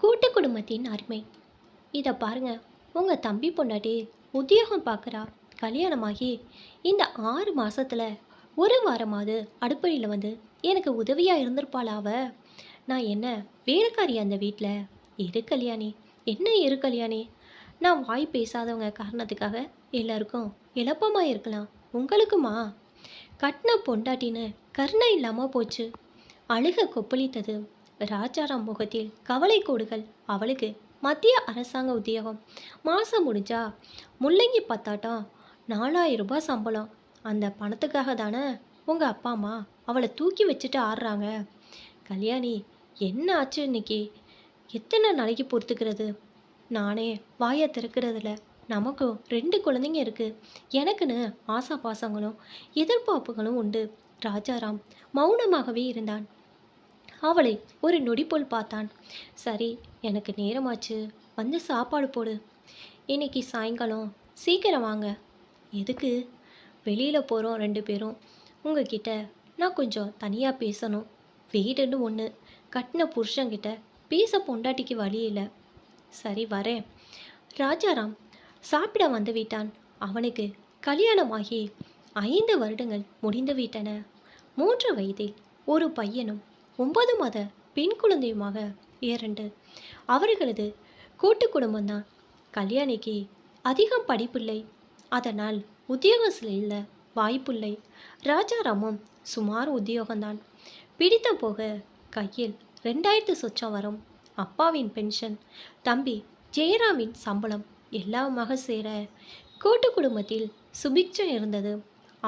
கூட்டு குடும்பத்தின் அருமை. இதை பாருங்க, உங்கள் தம்பி பொண்டாட்டி உத்தியோகம் பார்க்குறா. கல்யாணமாகி இந்த 6 மாசத்துல ஒரு வாரமாவது அடுப்படியில் வந்து எனக்கு உதவியாக இருந்திருப்பாளா அவ? நான் என்ன வேலைக்காரி அந்த வீட்டில்? இரு கல்யாணி, என்ன இரு கல்யாணி, நான் வாய் பேசாதவங்க காரணத்துக்காக எல்லாருக்கும் இழப்பமாக இருக்கலாம், உங்களுக்குமா? கட்டின பொண்டாட்டின்னு கருணை இல்லாமல் போச்சு. அழுக கொப்பளித்தது ராஜாராம் முகத்தில் கவலை கோடுகள். அவளுக்கு மத்திய அரசாங்க உத்தியோகம். மாதம் முடிஞ்சா முள்ளங்கி பத்தாட்டம் 4000 ரூபாய் சம்பளம். அந்த பணத்துக்காக தானே உங்கள் அப்பா அம்மா அவளை தூக்கி வச்சுட்டு ஆடுறாங்க. கல்யாணி, என்ன ஆச்சு இன்னைக்கு? எத்தனை நாளைக்கு பொறுத்துக்கிறது? நானே வாயை திறக்கிறதில்ல. நமக்கும் 2 குழந்தைங்க இருக்குது. எனக்குன்னு ஆசா பாசங்களும் எதிர்பார்ப்புகளும் உண்டு. ராஜாராம் மௌனமாகவே இருந்தான். அவளை ஒரு நொடி போல் பார்த்தான். சரி, எனக்கு நேரமாச்சு, வந்து சாப்பாடு போடு. இன்னைக்கு சாயங்காலம் சீக்கிரம் வாங்க. எதுக்கு? வெளியில் போகிறோம் 2 பேரும். உங்ககிட்ட நான் கொஞ்சம் தனியாக பேசணும். வீடுன்னு ஒன்று, கட்டின புருஷங்கிட்ட பேச பொண்டாட்டிக்கு வழி இல்லை. சரி, வரேன். ராஜாராம் சாப்பிட வந்து விட்டான். அவனுக்கு கல்யாணமாகி 5 வருடங்கள் முடிந்து விட்டன. 3 வயதில் ஒரு பையனும் 9 மாத பெண் குழந்தையுமாக 2. அவர்களது கூட்டு குடும்பம்தான். கல்யாணிக்கு அதிகம் படிப்பில்லை, அதனால் உத்தியோகத்தில் இல்லை, வாய்ப்பில்லை. ராஜாராமும் சுமார் உத்தியோகம்தான். பிடித்த போக கையில் 2000 சொச்சம் வரும். அப்பாவின் பென்ஷன், தம்பி ஜெயராமின் சம்பளம் எல்லாமாக சேர கூட்டு குடும்பத்தில் சுபிக்ஷம் இருந்தது.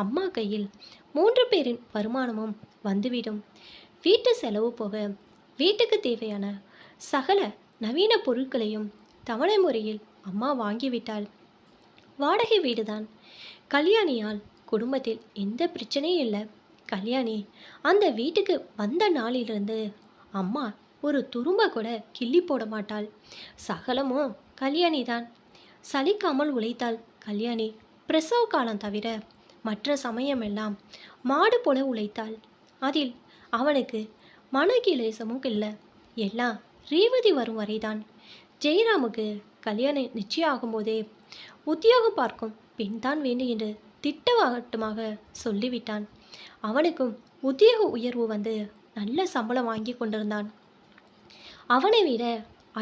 அம்மா கையில் 3 பேரின் வருமானமும் வந்துவிடும். வீட்டு செலவு போக வீட்டுக்கு தேவையான சகல நவீன பொருட்களையும் தவணை முறையில் அம்மா வாங்கிவிட்டாள். வாடகை வீடுதான். கல்யாணியால் குடும்பத்தில் எந்த பிரச்சனையும் இல்லை. கல்யாணி அந்த வீட்டுக்கு வந்த நாளிலிருந்து அம்மா ஒரு துரும்ப கூட கிள்ளி போட மாட்டாள். சகலமும் கல்யாணி தான். சலிக்காமல் உழைத்தாள் கல்யாணி. பிரசவ காலம் தவிர மற்ற சமயமெல்லாம் மாடு போல உழைத்தாள். அதில் அவனுக்கு மனகிலேசமும் இல்லை. எல்லாம் ரேவதி வரும் வரைதான். ஜெயராமுக்கு கல்யாணம் நிச்சயம் ஆகும்போதே உத்தியோகம் பார்க்கும் பெண்தான் வேண்டும் என்று திட்டவட்டமாக சொல்லிவிட்டான். அவனுக்கும் உத்தியோக உயர்வு வந்து நல்ல சம்பளம் வாங்கி கொண்டிருந்தான். அவனை விட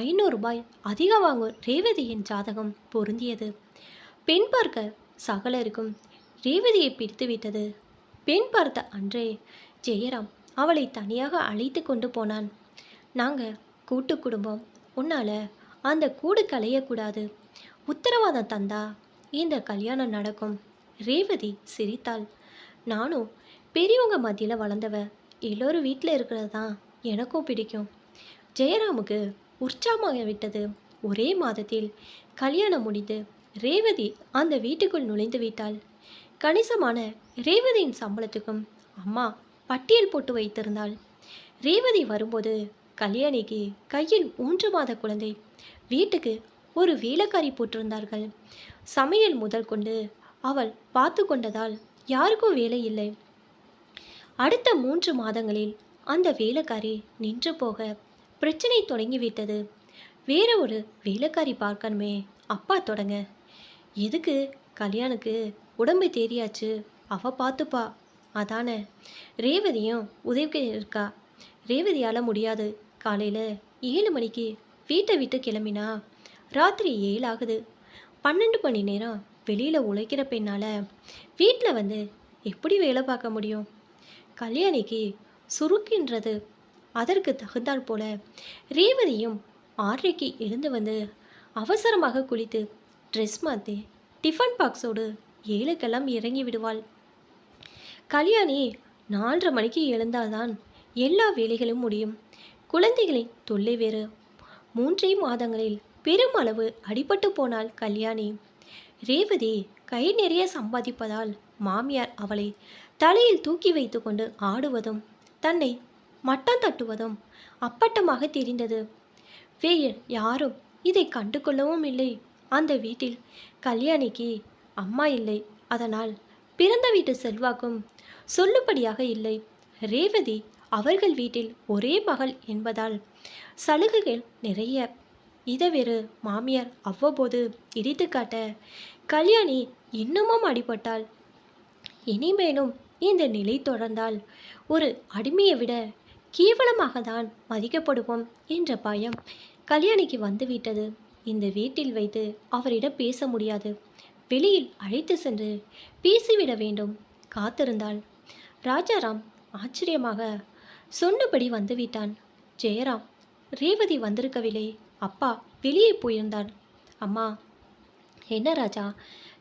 500 ரூபாய் அதிகம் வாங்கும் ரேவதியின் ஜாதகம் பொருந்தியது. பெண் பார்க்க சகலருக்கும் ரேவதியை பிடித்து விட்டது. பெண் பார்த்த அன்றே ஜெயராம் அவளை தனியாக அழைத்து கொண்டு போனான். நாங்கள் கூட்டு குடும்பம், உன்னால் அந்த கூடு களையக்கூடாது. உத்தரவாதம் தந்தா இந்த கல்யாணம் நடக்கும். ரேவதி சிரித்தாள். நானும் பெரியவங்க மத்தியில் வளர்ந்தவ. எல்லோரும் வீட்டில் இருக்கிறது தான் எனக்கும் பிடிக்கும். ஜெயராமுக்கு உற்சாகமாக விட்டது. ஒரே மாதத்தில் கல்யாணம் முடிந்து ரேவதி அந்த வீட்டுக்குள் நுழைந்து விட்டாள். கணிசமான ரேவதியின் சம்பளத்துக்கும் அம்மா பட்டியல் போட்டு வைத்திருந்தாள். ரேவதி வரும்போது கல்யாணிக்கு கையில் 3 மாத குழந்தை. வீட்டுக்கு ஒரு வேலைக்காரி போட்டிருந்தார்கள். சமையல் முதல் கொண்டு அவள் பார்த்து கொண்டதால் யாருக்கும் வேலை இல்லை. அடுத்த 3 மாதங்களில் அந்த வேலைக்காரி நின்று போக பிரச்சனை தொடங்கிவிட்டது. வேற ஒரு வேலைக்காரி பார்க்கணுமே. அப்பா தொடங்க. எதுக்கு? கல்யாணுக்கு உடம்பு தேறியாச்சு, அவ பார்த்துப்பா, அதானே. ரேவதியும் உதவிக்கு இருக்கா. ரேவதியால் முடியாது. காலையில் 7 மணிக்கு வீட்டை விட்டு கிளம்பினா ராத்திரி 7 ஆகுது. 12 மணி நேரம் வெளியில் உழைக்கிற பெண்ணால் வீட்டில் வந்து எப்படி வேலை பார்க்க முடியும்? கல்யாணிக்கு சுருக்கின்றது. அதற்கு தகுந்தால் போல ரேவதியும் 6:30க்கு எழுந்து வந்து அவசரமாக குளித்து ட்ரெஸ் மாற்றி டிஃபன் பாக்ஸோடு 7க்கெல்லாம் இறங்கி விடுவாள். கல்யாணி 4:30 மணிக்கு எழுந்தால்தான் எல்லா வேலைகளும் முடியும். குழந்தைகளின் தொல்லை வேறு. 3 மாதங்களில் பெருமளவு அடிபட்டு போனாள் கல்யாணி. ரேவதி கை நிறைய சம்பாதிப்பதால் மாமியார் அவளை தலையில் தூக்கி வைத்து கொண்டு ஆடுவதும் தன்னை மட்டம் தட்டுவதும் அப்பட்டமாக தெரிந்தது. வேறு யாரும் இதை கண்டு கொள்ளவும் இல்லை. அந்த வீட்டில் கல்யாணிக்கு அம்மா இல்லை. அதனால் பிறந்த வீட்டு செல்வாக்கும் சொல்லுபடியாக இல்லை. ரேவதி அவர்கள் வீட்டில் ஒரே மகள் என்பதால் சலுகைகள் நிறைய. இதை வேறு மாமியார் அவ்வப்போது இடித்து காட்ட கல்யாணி இன்னமும் அடிபட்டாள். இனிமேலும் இந்த நிலை தொடர்ந்தால் ஒரு அடிமையை விட கேவலமாக தான் மதிக்கப்படுவோம் என்ற பயம் கல்யாணிக்கு வந்துவிட்டது. இந்த வீட்டில் வைத்து அவரிடம் பேச முடியாது. வெளியில் அழைத்து சென்று பேசிவிட வேண்டும். காத்திருந்தாள். ராஜாராம் ஆச்சரியமாக சொன்னபடி வந்துவிட்டான். ஜெயராம், ரேவதி வந்திருக்கவில்லை. அப்பா வெளியே போயிருந்தான். அம்மா, என்ன ராஜா,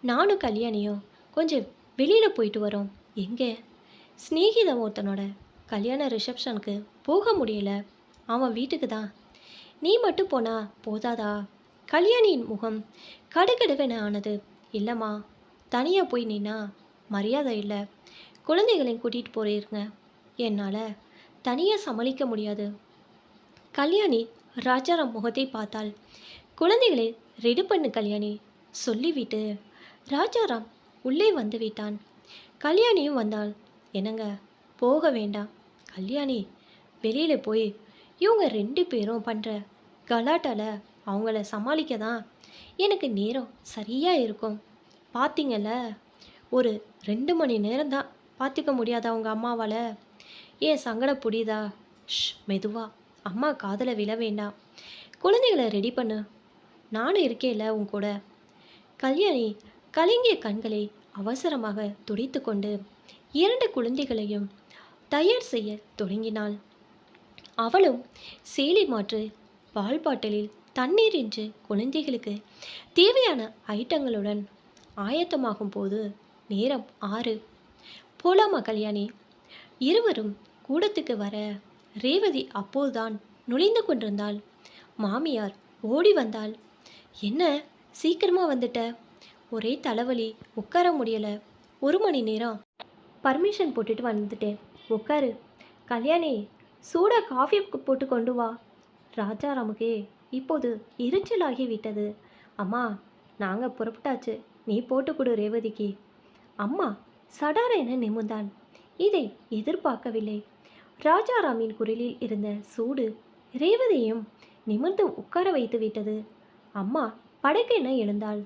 நானும் கல்யாணியும் கொஞ்சம் வெளியில் போயிட்டு வரோம். எங்கே? ஸ்நேகிதம் ஒருத்தனோட கல்யாண ரிசப்ஷனுக்கு போக முடியல. அவன் வீட்டுக்கு தான். நீ மட்டும் போனா போதாதா? கல்யாணியின் முகம் கடுகடுவென ஆனது. இல்லைம்மா, தனியாக போய் நின்னா மரியாதை இல்லை. குழந்தைகளையும் கூட்டிகிட்டு போயிருங்க. என்னால் தனியாக சமாளிக்க முடியாது. கல்யாணி ராஜாராம் முகத்தை பார்த்தாள். குழந்தைகளை ரெடி பண்ணு கல்யாணி சொல்லிவிட்டு ராஜாராம் உள்ளே வந்து விட்டான். கல்யாணியும் வந்தாள். என்னங்க, போக வேண்டாம். கல்யாணி, வெளியில் போய் இவங்க 2 பேரும் பண்ணுற கலாட்டால அவங்கள சமாளிக்க தான் எனக்கு நேரம் சரியாக இருக்கும். பார்த்தீங்கல்ல, ஒரு 2 மணி நேரம்தான் பார்த்துக்க முடியாதா அவங்க அம்மாவால்? ஏன் சங்கடம் புரியுதா? மெதுவா, அம்மா காதில் விழ வேண்டாம். குழந்தைகளை ரெடி பண்ணு, நானும் இருக்கேன்ல உன் கூட. கல்யாணி கலங்கிய கண்களை அவசரமாக துடைத்து கொண்டு 2 குழந்தைகளையும் தயார் செய்ய தொடங்கினாள். அவளும் சேலை மாற்று, பால் பாட்டிலில் தண்ணீர் என்று குழந்தைகளுக்கு தேவையான ஐட்டங்களுடன் ஆயத்தமாகும் போது நேரம் 6. போலாமா கல்யாணி? இருவரும் கூடத்துக்கு வர ரேவதி அப்போதுதான் நுழைந்து கொண்டிருந்தாள். மாமியார் ஓடி வந்தாள். என்ன சீக்கிரமாக வந்துட்ட? ஒரே தலைவலி, உட்கார முடியலை. 1 மணி நேரம் பர்மிஷன் போட்டுட்டு வந்துட்டேன். உட்காரு. கல்யாணி, சூடாக காஃபி போட்டு கொண்டு வா. ராஜாராமுக்கு இப்போது எரிச்சலாகிவிட்டது. அம்மா, நாங்கள் புறப்பட்டாச்சு. நீ போட்டு கொடு ரேவதிக்கு. அம்மா சடாரென நிமிர்ந்தாள். இதை எதிர்பார்க்கவில்லை. ராஜாராமின் குரலில் இருந்த சூடு ரேவதியையும் நிமிர்ந்து உட்கார வைத்து விட்டது. அம்மா படக்கென எழுந்தாள்.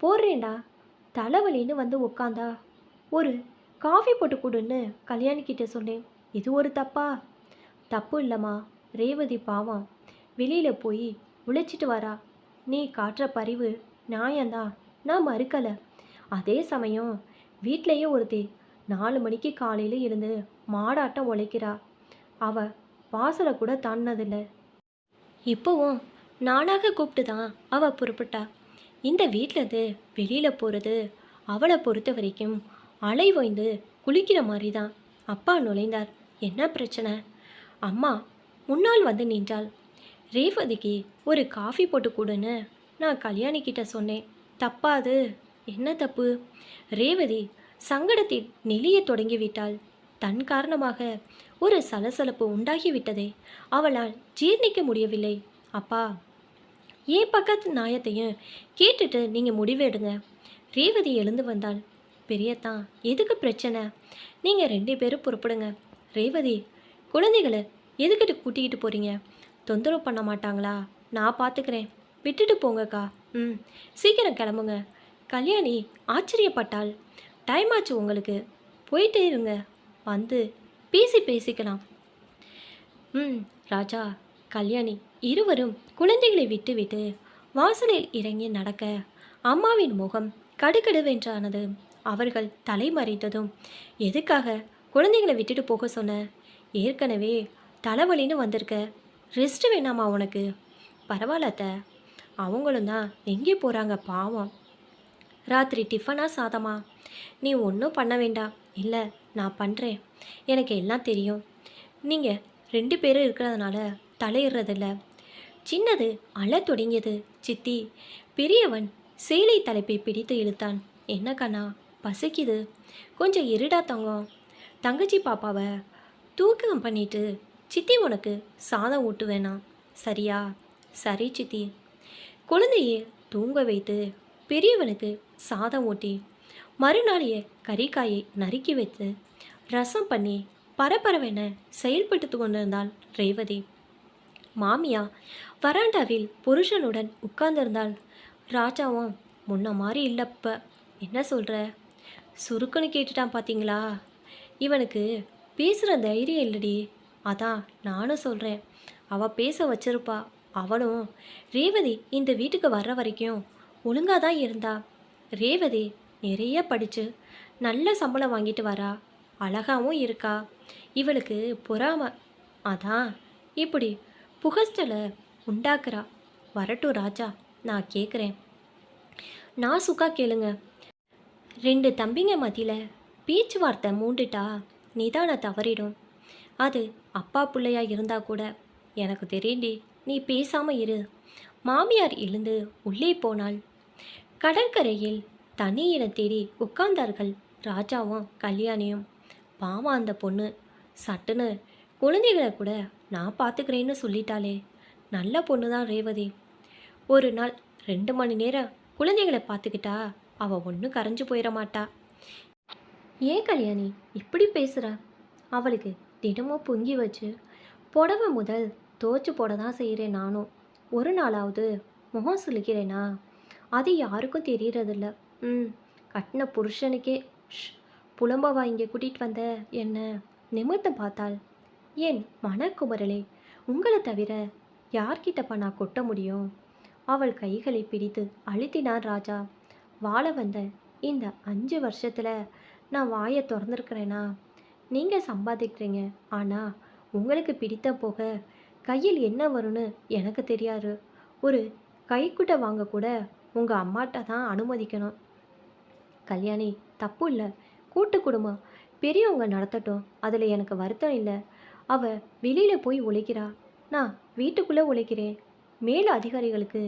போடுறேண்டா, தலைவலின்னு வந்து உட்காந்தா. ஒரு காஃபி போட்டு கொடுன்னு கல்யாணிக்கிட்ட சொன்னேன். இது ஒரு தப்பா? தப்பு இல்லைம்மா. ரேவதி பாவம், வெளியில் போய் உழைச்சிட்டு வரா. நீ காட்டுற பரிவு நியாயந்தான், நான் மறுக்கலை. அதே சமயம் வீட்டிலையே ஒருத்தி 4 மணிக்கு காலையில் எழுந்து மாடாட்டம் உழைக்கிறா. அவ வாசலை கூட தாண்டினதில்லை. இப்போவும் நானாக கூப்பிட்டு தான் அவள் புறப்பட்டா. இந்த வீட்டிலேருந்து வெளியில் போகிறது அவளை பொறுத்த வரைக்கும் அலை ஓய்ந்து குளிக்கிற மாதிரி தான். அப்பா நுழைந்தார். என்ன பிரச்சனை? அம்மா முன்னால் வந்து நின்றாள். ரேவதிக்கு ஒரு காஃபி போட்டு கொடுன்னு நான் கல்யாணிக்கிட்ட சொன்னேன். தப்பாது? என்ன தப்பு? ரேவதி சங்கடத்தில் நெளிய தொடங்கிவிட்டாள். தன் காரணமாக ஒரு சலசலப்பு உண்டாகிவிட்டதை அவளால் ஜீர்ணிக்க முடியவில்லை. அப்பா, ஏன் பக்கத்து நியாயத்தையும் கேட்டுட்டு நீங்கள் முடிவெடுங்க. ரேவதி எழுந்து வந்தாள். பெரியத்தான், எதுக்கு பிரச்சனை? நீங்கள் 2 பேரும் புறப்படுங்க. ரேவதி, குழந்தைகளை எதுக்கிட்டு கூட்டிக்கிட்டு போகிறீங்க? தொந்தரவு பண்ண மாட்டாங்களா? நான் பார்த்துக்கிறேன். விட்டுட்டு போங்கக்கா. சீக்கிரம் கிளம்புங்க. கல்யாணி ஆச்சரியப்பட்டாள். டைம் ஆச்சு உங்களுக்கு, போயிட்டே இருங்க. வந்து பேசிக்கலாம். ராஜா, கல்யாணி இருவரும் குழந்தைகளை விட்டுவிட்டு வாசலில் இறங்கி நடக்க அம்மாவின் முகம் கடுகடுவென்றானது. அவர்கள் தலைமறைத்ததும், எதுக்காக குழந்தைகளை விட்டுட்டு போக சொன்ன? ஏற்கனவே தலைவலின்னு வந்திருக்க. ரெஸ்ட் வேணாமா உனக்கு? பரவாயில்லத்த, அவங்களும் தான் எங்கே போகிறாங்க பாவம். ராத்திரி டிஃபனா சாதமா? நீ ஒன்றும் பண்ண வேண்டாம். இல்லை, நான் பண்ணுறேன். எனக்கு எல்லாம் தெரியும். நீங்கள் 2 பேரும் இருக்கிறதுனால தலையிடுறதில்ல. சின்னது அழ தொடங்கியது. சித்தி. பெரியவன் சேலை தலைப்பை பிடித்து இழுத்தான். என்ன கண்ணா, பசிக்குது, கொஞ்சம் இருடா தங்கம். தங்கச்சி பாப்பாவை தூக்கம் பண்ணிட்டு சித்தி உனக்கு சாதம் ஊட்டுவேனா? சரியா? சரி சித்தி. குழந்தையை தூங்க வைத்து பெரியவனுக்கு சாதம் ஊட்டி மறுநாளைய கறிக்காயை நறுக்கி வைத்து ரசம் பண்ணி பரபரவென செயல்பட்டு கொண்டிருந்தாள் ரேவதி. மாமியா வராண்டாவில் புருஷனுடன் உட்கார்ந்திருந்தாள். ராஜாவும் முன்ன மாதிரி இல்லைப்ப. என்ன சொல்கிற? சுருக்குன்னு கேட்டுட்டான் பார்த்தீங்களா? இவனுக்கு பேசுகிற தைரியம் இல்லடி. அதான் நானும் சொல்கிறேன். அவள் பேச வச்சிருப்பா. அவளும் ரேவதி இந்த வீட்டுக்கு வர்ற வரைக்கும் ஒழுங்காக தான் இருந்தா. ரேவதி நிறைய படித்து நல்ல சம்பளம் வாங்கிட்டு வரா. அழகாவும் இருக்கா. இவளுக்கு பொறாமை. அதான் இப்படி புகழ்ச்சலை உண்டாக்குறா. வரட்டும் ராஜா, நான் கேட்குறேன். நான் சுக்கா கேளுங்க. 2 தம்பிங்க மத்தியில் பேச்சுவார்த்தை மூண்டுட்டா நிதானம் தவறிடும். அது அப்பா பிள்ளையா இருந்தா கூட எனக்கு தெரியுண்டி, நீ பேசாமல் இரு. மாமியார் எழுந்து உள்ளே போனாள். கடற்கரையில் தண்ணியிடம் தேடி உட்கார்ந்தார்கள் ராஜாவும் கல்யாணியும். பாவம் அந்த பொண்ணு, சட்டுன்னு குழந்தைகளை கூட நான் பார்த்துக்கிறேன்னு சொல்லிட்டாளே. நல்ல பொண்ணு தான் ரேவதி. ஒரு நாள் 2 மணி நேரம் குழந்தைகளை பார்த்துக்கிட்டா அவள் ஒன்றும் கரைஞ்சு போயிட மாட்டா. ஏன் கல்யாணி இப்படி பேசுகிறா? அவளுக்கு தினமும் பொங்கி வச்சு புடவை முதல் தோச்சு போட தான் செய்கிறேன் நானும். ஒரு நாளாவது முகம் சுளிக்கிறேனா? அது யாருக்கும் தெரியறதில்ல. கட்டின புருஷனுக்கே புலம்பவா இங்கே கூட்டிகிட்டு வந்த என்ன? நிமிர்ந்து பார்த்தாள். ஏன் மனக்குமரலே, உங்களை தவிர யார்கிட்டப்பா நான் கொட்ட முடியும்? அவள் கைகளை பிடித்து அழுத்தினான் ராஜா. வாழ வந்த இந்த 5 வருஷத்தில் நான் வாயை திறந்துருக்கிறேனா? நீங்கள் சம்பாதிக்கிறீங்க, ஆனால் உங்களுக்கு பிடித்த போக கையில் என்ன வரும்னு எனக்கு தெரியாது. ஒரு கைக்குட்டை வாங்க கூட உங்கள் அம்மாட்ட தான் அனுமதிக்கணும். கல்யாணி, தப்பு இல்லை. கூட்டு குடும்பம் பெரியவங்க நடத்தட்டும், அதில் எனக்கு வருத்தம் இல்லை. அவள் வெளியில் போய் உழைக்கிறா, நான் வீட்டுக்குள்ளே உழைக்கிறேன். மேல் அதிகாரிகளுக்கு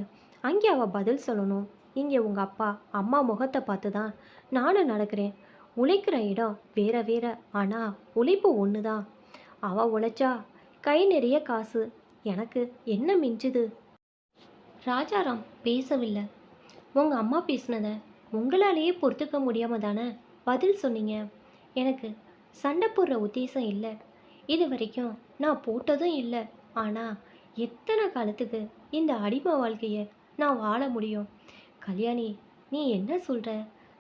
அங்கே அவள் பதில் சொல்லணும். இங்கே உங்கள் அப்பா அம்மா முகத்தை பார்த்து தான் நானும் நடக்கிறேன். உழைக்கிற இடம் வேற வேற, ஆனால் உழைப்பு ஒன்று தான். அவள் உழைச்சா கை நிறைய காசு, எனக்கு என்ன மிஞ்சுது? ராஜாராம் பேசவில்லை. உங்கள் அம்மா பேசினதை உங்களாலேயே பொறுத்துக்க முடியாமல் தானே பதில் சொன்னீங்க. எனக்கு சண்டை போடுற உத்தேசம் இல்லை. இது வரைக்கும் நான் போட்டதும் இல்லை. ஆனால் எத்தனை காலத்துக்கு இந்த அடிமை வாழ்க்கையை நான் வாழ முடியும்? கல்யாணி, நீ என்ன சொல்கிற?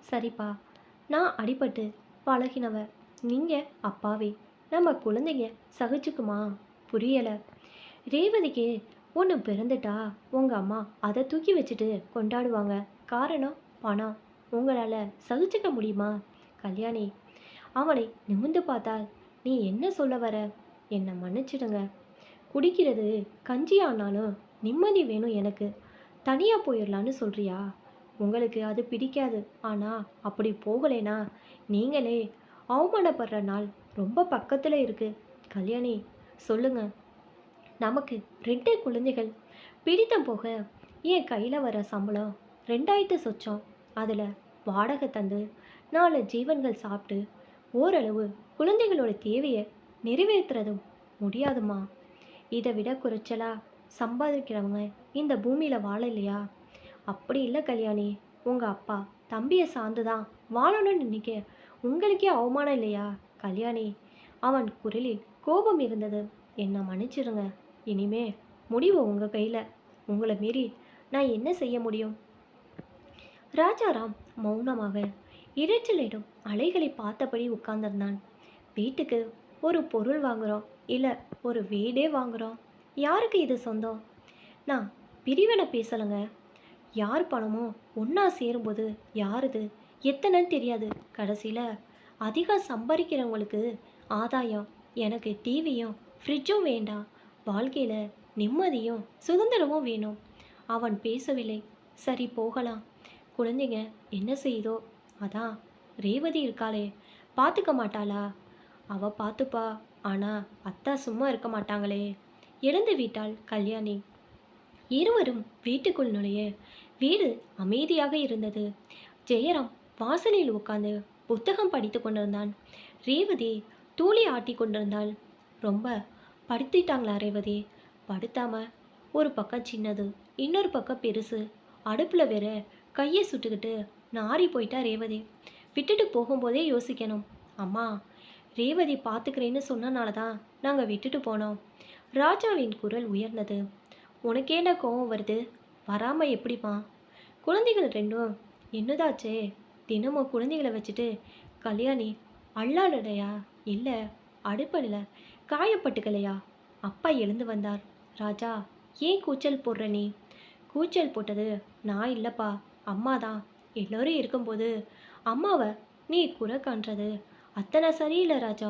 சரிப்பா, நான் அடிபட்டு பழகினவ. நீங்கள் அப்பாவே. நம்ம குழந்தைங்க சகிச்சுக்குமா? புரியலை. ரேவதிக்கு ஒன்று பிறந்துட்டா உங்கள் அம்மா அதை தூக்கி வச்சுட்டு கொண்டாடுவாங்க. காரணம் பணம். உங்களால் சகிச்சுக்க முடியுமா? கல்யாணி அவனை நிமிர்ந்து பார்த்தால், நீ என்ன சொல்ல வர? என்னை மன்னிச்சிடுங்க. குடிக்கிறது கஞ்சி ஆனாலும் நிம்மதி வேணும் எனக்கு. தனியாக போயிடலான்னு சொல்கிறியா? உங்களுக்கு அது பிடிக்காது. ஆனால் அப்படி போகலைனா நீங்களே அவமானப்படுற நாள் ரொம்ப பக்கத்தில் இருக்குது. கல்யாணி சொல்லுங்க. நமக்கு 2 குழந்தைகள். பிடித்தம் போக என் கையில் வர சம்பளம் 2000 சொச்சம். அதில் வாடகை தந்து 4 ஜீவன்கள் சாப்பிட்டு ஓரளவு குழந்தைகளோட தேவையை நிறைவேற்றுறதும் முடியாதுமா. இதை விட குறைச்சலாக சம்பாதிக்கிறவங்க இந்த பூமியில் வாழ இல்லையா? அப்படி இல்லை கல்யாணி. உங்கள் அப்பா தம்பியை சார்ந்து தான் வாழணும்னு நினைக்க உங்களுக்கே அவமானம் இல்லையா? கல்யாணி, அவன் குரலில் கோபம் இருந்தது. என்னை மன்னிச்சிருங்க. இனிமே முடிவு உங்கள் கையில். உங்களை மீறி நான் என்ன செய்ய முடியும்? ராஜாராம் மௌனமாக இரைச்சலிடும் அலைகளை பார்த்தபடி உட்கார்ந்திருந்தான். வீட்டுக்கு ஒரு பொருள் வாங்குகிறோம், இல்லை ஒரு வீடே வாங்குகிறோம். யாருக்கு இது சொந்தம்? நான் பிரிவினை பேசலைங்க. யார் பணமோ ஒன்றா சேரும்போது யாருது எத்தனைன்னு தெரியாது. கடைசியில் அதிகம் சம்பாதிக்கிறவங்களுக்கு ஆதாயம். எனக்கு டிவியும் ஃப்ரிட்ஜும் வேண்டாம். வாழ்க்கையில் நிம்மதியும் சுதந்திரமும் வேணும். அவன் பேசவில்லை. சரி, போகலாம். குழந்தைங்க என்ன செய்யுதோ அதான். ரேவதி இருக்காளே, பார்த்துக்க மாட்டாளா? அவள் பார்த்துப்பா. ஆனால் அத்தா சும்மா இருக்க மாட்டாங்களே. எழுந்து விட்டாள் கல்யாணி. இருவரும் வீட்டுக்குள் நுழைய வீடு அமைதியாக இருந்தது. ஜெயராம் வாசலில் உட்கார்ந்து புத்தகம் படித்து கொண்டிருந்தான். ரேவதி தூளி ஆட்டி கொண்டிருந்தாள். ரொம்ப படுத்திட்டாங்களா ரேவதி? படுத்தாம ஒரு பக்கம் சின்னது, இன்னொரு பக்கம் பெருசு. அடுப்பில் வேற கையை சுட்டுக்கிட்டு நாரி போயிட்டா ரேவதி. விட்டுட்டு போகும்போதே யோசிக்கணும். அம்மா, ரேவதி பார்த்துக்கிறேன்னு சொன்னனால தான் நாங்கள் விட்டுட்டு போனோம். ராஜாவின் குரல் உயர்ந்தது. உனக்கேண்டா கோவம் வருது? வராமல் எப்படிம்மா? குழந்தைகள் ரெண்டும் என்னதாச்சே? தினமும் குழந்தைகளை வச்சுட்டு கல்யாணி அல்லாடலையா? இல்லை, அடுப்பல்ல காயப்பட்டுக்கலையா? அப்பா எழுந்து வந்தார். ராஜா, ஏன் கூச்சல் போடுற நீ? கூச்சல் போட்டது நான் இல்லைப்பா, அம்மா தான். எல்லோரும் இருக்கும்போது அம்மாவை நீ குறை காண்றது அத்தனை சரியில்லை ராஜா.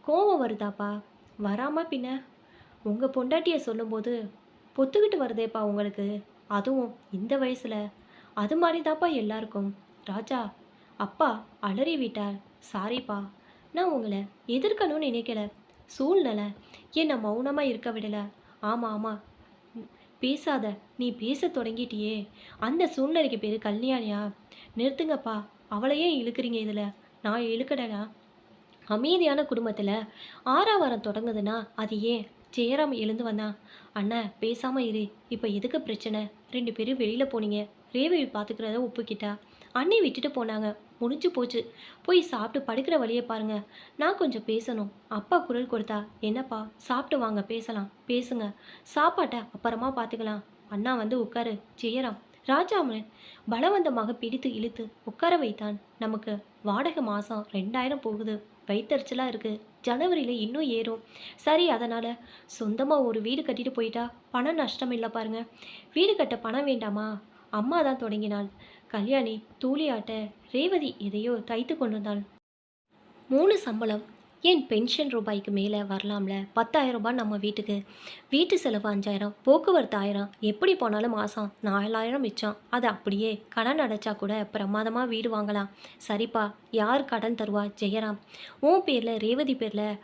கோவம் வருதாப்பா? வராம பின்ன? உங்கள் பொண்டாட்டியை சொல்லும்போது பொத்துக்கிட்டு வருதேப்பா உங்களுக்கு. அதுவும் இந்த வயசில். அது மாதிரி தாப்பா எல்லாருக்கும். ராஜா, அப்பா அலறி விட்டார். சாரிப்பா, நான் உங்களை எதிர்க்கணும்னு நினைக்கல. சூழ்நிலை என்னை மௌனமாக இருக்க விடலை. ஆமாம் ஆமாம், பேசாத. நீ பேச தொடங்கிட்டியே. அந்த சூழ்நிலைக்கு பேர் கல்யாணியா? நிறுத்துங்கப்பா, அவளையே இழுக்கிறீங்க இதில். நான் இழுக்கடா. அமைதியான குடும்பத்தில் ஆறாவாரம் தொடங்குதுன்னா அது ஏன்? ஜெயராம் எழுந்து வந்தான். அண்ணா பேசாமல் இரு. இப்போ எதுக்கு பிரச்சனை? 2 பேரும் வெளியில் போனீங்க. ரேவதி பார்த்துக்கிறத ஒப்புக்கிட்டா. அண்ணி விட்டுட்டு போனாங்க. முடிஞ்சு போச்சு. போய் சாப்பிட்டு படுக்கிற வழியை பாருங்க. நான் கொஞ்சம் பேசணும். அப்பா குரல் கொடுத்தா. என்னப்பா? சாப்பிட்டு வாங்க, பேசலாம். பேசுங்க. சாப்பாட்டை அப்புறமா பார்த்துக்கலாம். அண்ணா வந்து உட்காரு. ஜெயராம் ராஜாமன் பலவந்தமாக பிடித்து இழுத்து உட்கார வைத்தான். நமக்கு வாடகை மாதம் 2000 போகுது. வயிற்றுச்சலாக இருக்குது. ஜனவரியில் இன்னும் ஏறும். சரி, அதனால் சொந்தமாக ஒரு வீடு கட்டிட்டு போயிட்டா பணம் நஷ்டம் இல்லை பாருங்க. வீடு கட்ட பணம் வேண்டாமா? அம்மா தான் தொடங்கினாள். கல்யாணி தூளியாட்ட ரேவதி எதையோ தைத்து கொண்டிருந்தாள். 3 சம்பளம். ஏன் பென்ஷன் ரூபாய்க்கு மேலே வரலாம்ல? 10,000 ரூபாய் நம்ம வீட்டுக்கு. வீட்டு செலவு 5,000, போக்குவரத்து 1000. எப்படி போனாலும் மாதம் 4,000 மிச்சம். அதை அப்படியே கடன் அடைச்சா கூட பிரமாதமாக வீடு வாங்கலாம். சரிப்பா, யார் கடன் தருவா? ஜெயராம். உன் பேரில் ரேவதி பேரில்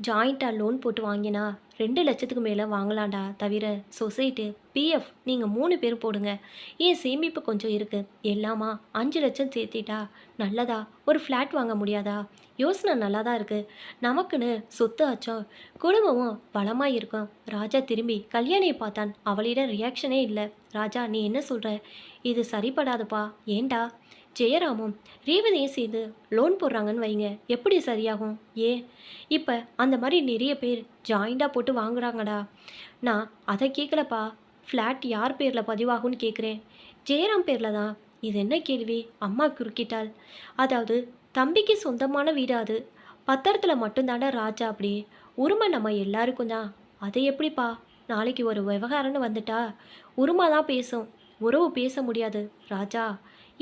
ஜாயிண்ட்டாக லோன் போட்டு வாங்கினா 2 லட்சத்துக்கு மேலே வாங்கலாம்டா. தவிர சொசைட்டி பிஎஃப் நீங்கள் 3 பேர் போடுங்க. ஏன் சேமிப்பு கொஞ்சம் இருக்குது. எல்லாமா 5 லட்சம் சேர்த்திட்டா நல்லதா? ஒரு ஃப்ளாட் வாங்க முடியாதா? யோசனை நல்லா தான் இருக்குது. நமக்குன்னு சொத்து ஆச்சோ, குடும்பமும் பலமாக இருக்கும். ராஜா திரும்பி கல்யாணியை பார்த்தான். அவளிடம் ரியாக்ஷனே இல்லை. ராஜா, நீ என்ன சொல்கிற? இது சரிப்படாதுப்பா. ஏண்டா? ஜெயராமும் ரேவதியும் சேர்ந்து லோன் போடுறாங்கன்னு வைங்க, எப்படி சரியாகும்? ஏன் இப்போ அந்த மாதிரி நிறைய பேர் ஜாயிண்டாக போட்டு வாங்குறாங்கடா. நான் அதை கேட்கலப்பா. ஃப்ளாட் யார் பேரில் பதிவாகும்னு கேட்குறேன். ஜெயராம் பேரில் தான். இது என்ன கேள்வி? அம்மா குறுக்கிட்டாள். அதாவது தம்பிக்கு சொந்தமான வீடு அது. பத்திரத்தில் மட்டும்தாண்டா ராஜா. அப்படி உரிமை நம்ம எல்லாருக்கும் தான். அதை எப்படிப்பா? நாளைக்கு ஒரு விவகாரம்னு வந்துட்டா உரிமை தான் பேசும், உறவு பேச முடியாது ராஜா.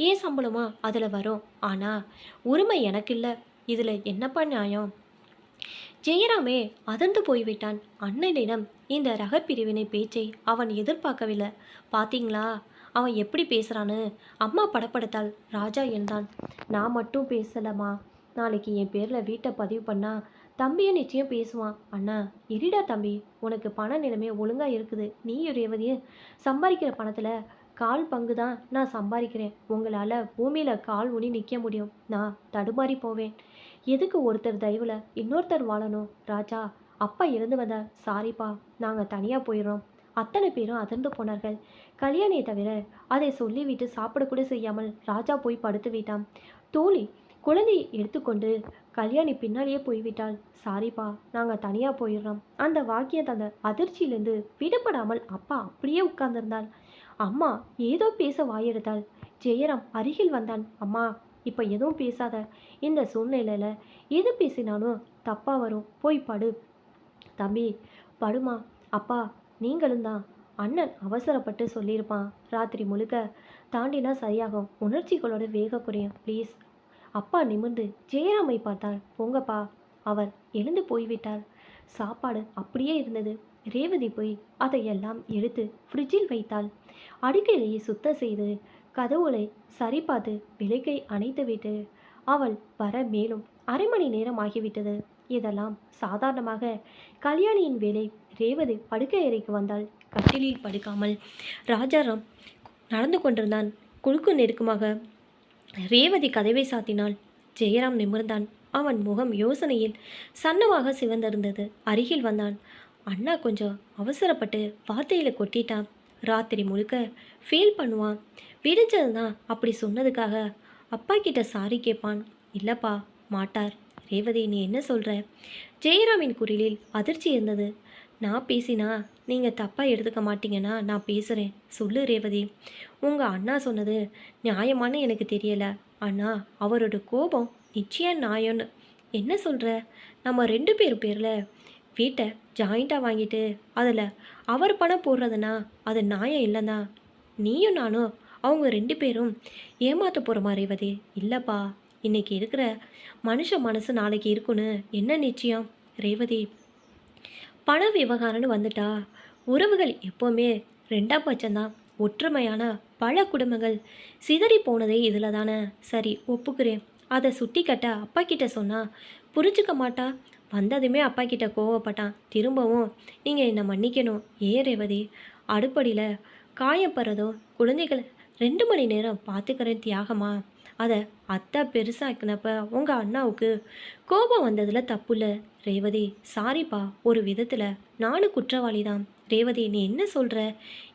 ஏன் சம்பளமோ அதில் வரும். ஆனால் உரிமை எனக்கு இல்லை. இதில் என்னப்பா நியாயம்? ஜெயராமே அதிர்ந்து போய்விட்டான். அண்ணனிடம் இந்த ரகப்பிரிவினை பேச்சை அவன் எதிர்பார்க்கவில்லை. பாத்தீங்களா அவன் எப்படி பேசுகிறான்னு? அம்மா படப்படுத்தாள். ராஜா எழுந்தான். நான் மட்டும் பேசலம்மா. நாளைக்கு என் பேரில் வீட்டை பதிவு பண்ணா தம்பியும் நிச்சயம் பேசுவான். அண்ணா இருடா தம்பி, உனக்கு பண நிலைமை ஒழுங்காக இருக்குது. நீயும் ரேவதியும் சம்பாதிக்கிற பணத்தில் 1/4 பங்கு தான் நான் சம்பாதிக்கிறேன். உங்களால் பூமியில் கால் ஊனி நிற்க முடியும். நான் தடுமாறி போவேன். எதுக்கு ஒருத்தர் தயவில் இன்னொருத்தர் வாழணும்? ராஜா, அப்பா எழுந்து வந்தார். சாரிப்பா, நாங்கள் தனியாக போயிடுறோம். அத்தனை பேரும் அதிர்ந்து போனார்கள். கல்யாணியை தவிர. அதை சொல்லிவிட்டு சாப்பிடக்கூட செய்யாமல் ராஜா போய் படுத்து விட்டான். தோழி குழந்தையை எடுத்துக்கொண்டு கல்யாணி பின்னாலேயே போய்விட்டாள். சாரிப்பா, நாங்கள் தனியாக போயிடுறோம். அந்த வாக்கியம் தந்த அதிர்ச்சியிலிருந்து விடுபடாமல் அப்பா அப்படியே உட்கார்ந்திருந்தாள். அம்மா ஏதோ பேச வாயெடுத்தாள். ஜெயராம் அருகில் வந்தான். அம்மா, இப்போ எதுவும் பேசாத. இந்த சூழ்நிலையில் எது பேசினாலும் தப்பாக வரும். போய் படு. தம்பி படுமா. அப்பா நீங்களும் தான். அண்ணன் அவசரப்பட்டு சொல்லியிருப்பான். ராத்திரி முழுக்க தாண்டினா சரியாகும். உணர்ச்சிகளோட வேக குறையும். ப்ளீஸ். அப்பா நிமிர்ந்து ஜெயராமை பார்த்தார். போங்கப்பா. அவர் எழுந்து போய்விட்டார். சாப்பாடு அப்படியே இருந்தது. ரேவதி போய் அதையெல்லாம் எடுத்து ஃப்ரிட்ஜில் வைத்தாள். அடுக்கலையை சுத்தம் செய்து கதவுகளை சரி பார்த்து விளக்கை அணைத்துவிட்டு அவள் வர மேலும் 1/2 மணி நேரம் ஆகிவிட்டது. இதெல்லாம் சாதாரணமாக கல்யாணியின் வேலை. ரேவதி படுக்கை அறைக்கு வந்தாள். கட்டிலில் படுக்காமல் ராஜாராம் நடந்து கொண்டிருந்தான். குறுக்கு நெருக்கமாக ரேவதி கதவை சாத்தினாள். ஜெயராம் நிமிர்ந்தான். அவன் முகம் யோசனையில் சன்னமாக சிவந்திருந்தது. அருகில் வந்தான். அண்ணா கொஞ்சம் அவசரப்பட்டு வார்த்தையில் கொட்டிட்டான். ராத்திரி முழுக்க ஃபீல் பண்ணுவான். விடிஞ்சது தான் அப்படி சொன்னதுக்காக அப்பா கிட்ட சாரி கேட்பான். இல்லைப்பா, மாட்டார். ரேவதி நீ என்ன சொல்கிற? ஜெயராமின் குரலில் அதிர்ச்சி இருந்தது. நான் பேசினா நீங்கள் தப்பாக எடுத்துக்க மாட்டீங்கன்னா நான் பேசுகிறேன். சொல்லு ரேவதி. உங்கள் அண்ணா சொன்னது நியாயமானு எனக்கு தெரியலை. ஆனால் அவரோட கோபம் நிச்சயம் நியாயம்னு. என்ன சொல்கிற? நம்ம 2 பேர் பேரில் வீட்டை ஜாயிண்ட்டாக வாங்கிட்டு அதில் அவர் பணம் போடுறதுனா அது நியாயம் இல்லைன்னா நீயும் நானும் அவங்க 2 பேரும் ஏமாத்த போகிறோமா ரேவதி? இல்லைப்பா, இன்னைக்கு இருக்கிற மனுஷ மனசு நாளைக்கு இருக்குன்னு என்ன நிச்சயம்? ரேவதி, பண விவகாரம்னு வந்துட்டா உறவுகள் எப்போவுமே 2ஆம் பட்சம்தான். ஒற்றுமையான பல குடும்பங்கள் சிதறி போனதே இதில் தானே. சரி ஒப்புக்கிறேன். அதை சுட்டி கட்ட அப்பா கிட்ட சொன்னா புரிஞ்சுக்க மாட்டா. வந்ததுமே அப்பா கிட்ட கோவப்பட்டான். திரும்பவும் நீங்கள் என்னை மன்னிக்கணும். ஏன் ரேவதி? அடுப்படியில் காயப்படுறதோ குழந்தைகளை 2 மணி நேரம் பார்த்துக்கிறேன் தியாகமா? அதை அத்தை பெருசாக்கினப்ப உங்கள் அண்ணாவுக்கு கோபம் வந்ததில் தப்பு இல்லை ரேவதி. சாரிப்பா, ஒரு விதத்தில் நானும் குற்றவாளி தான். ரேவதி நீ என்ன சொல்கிற?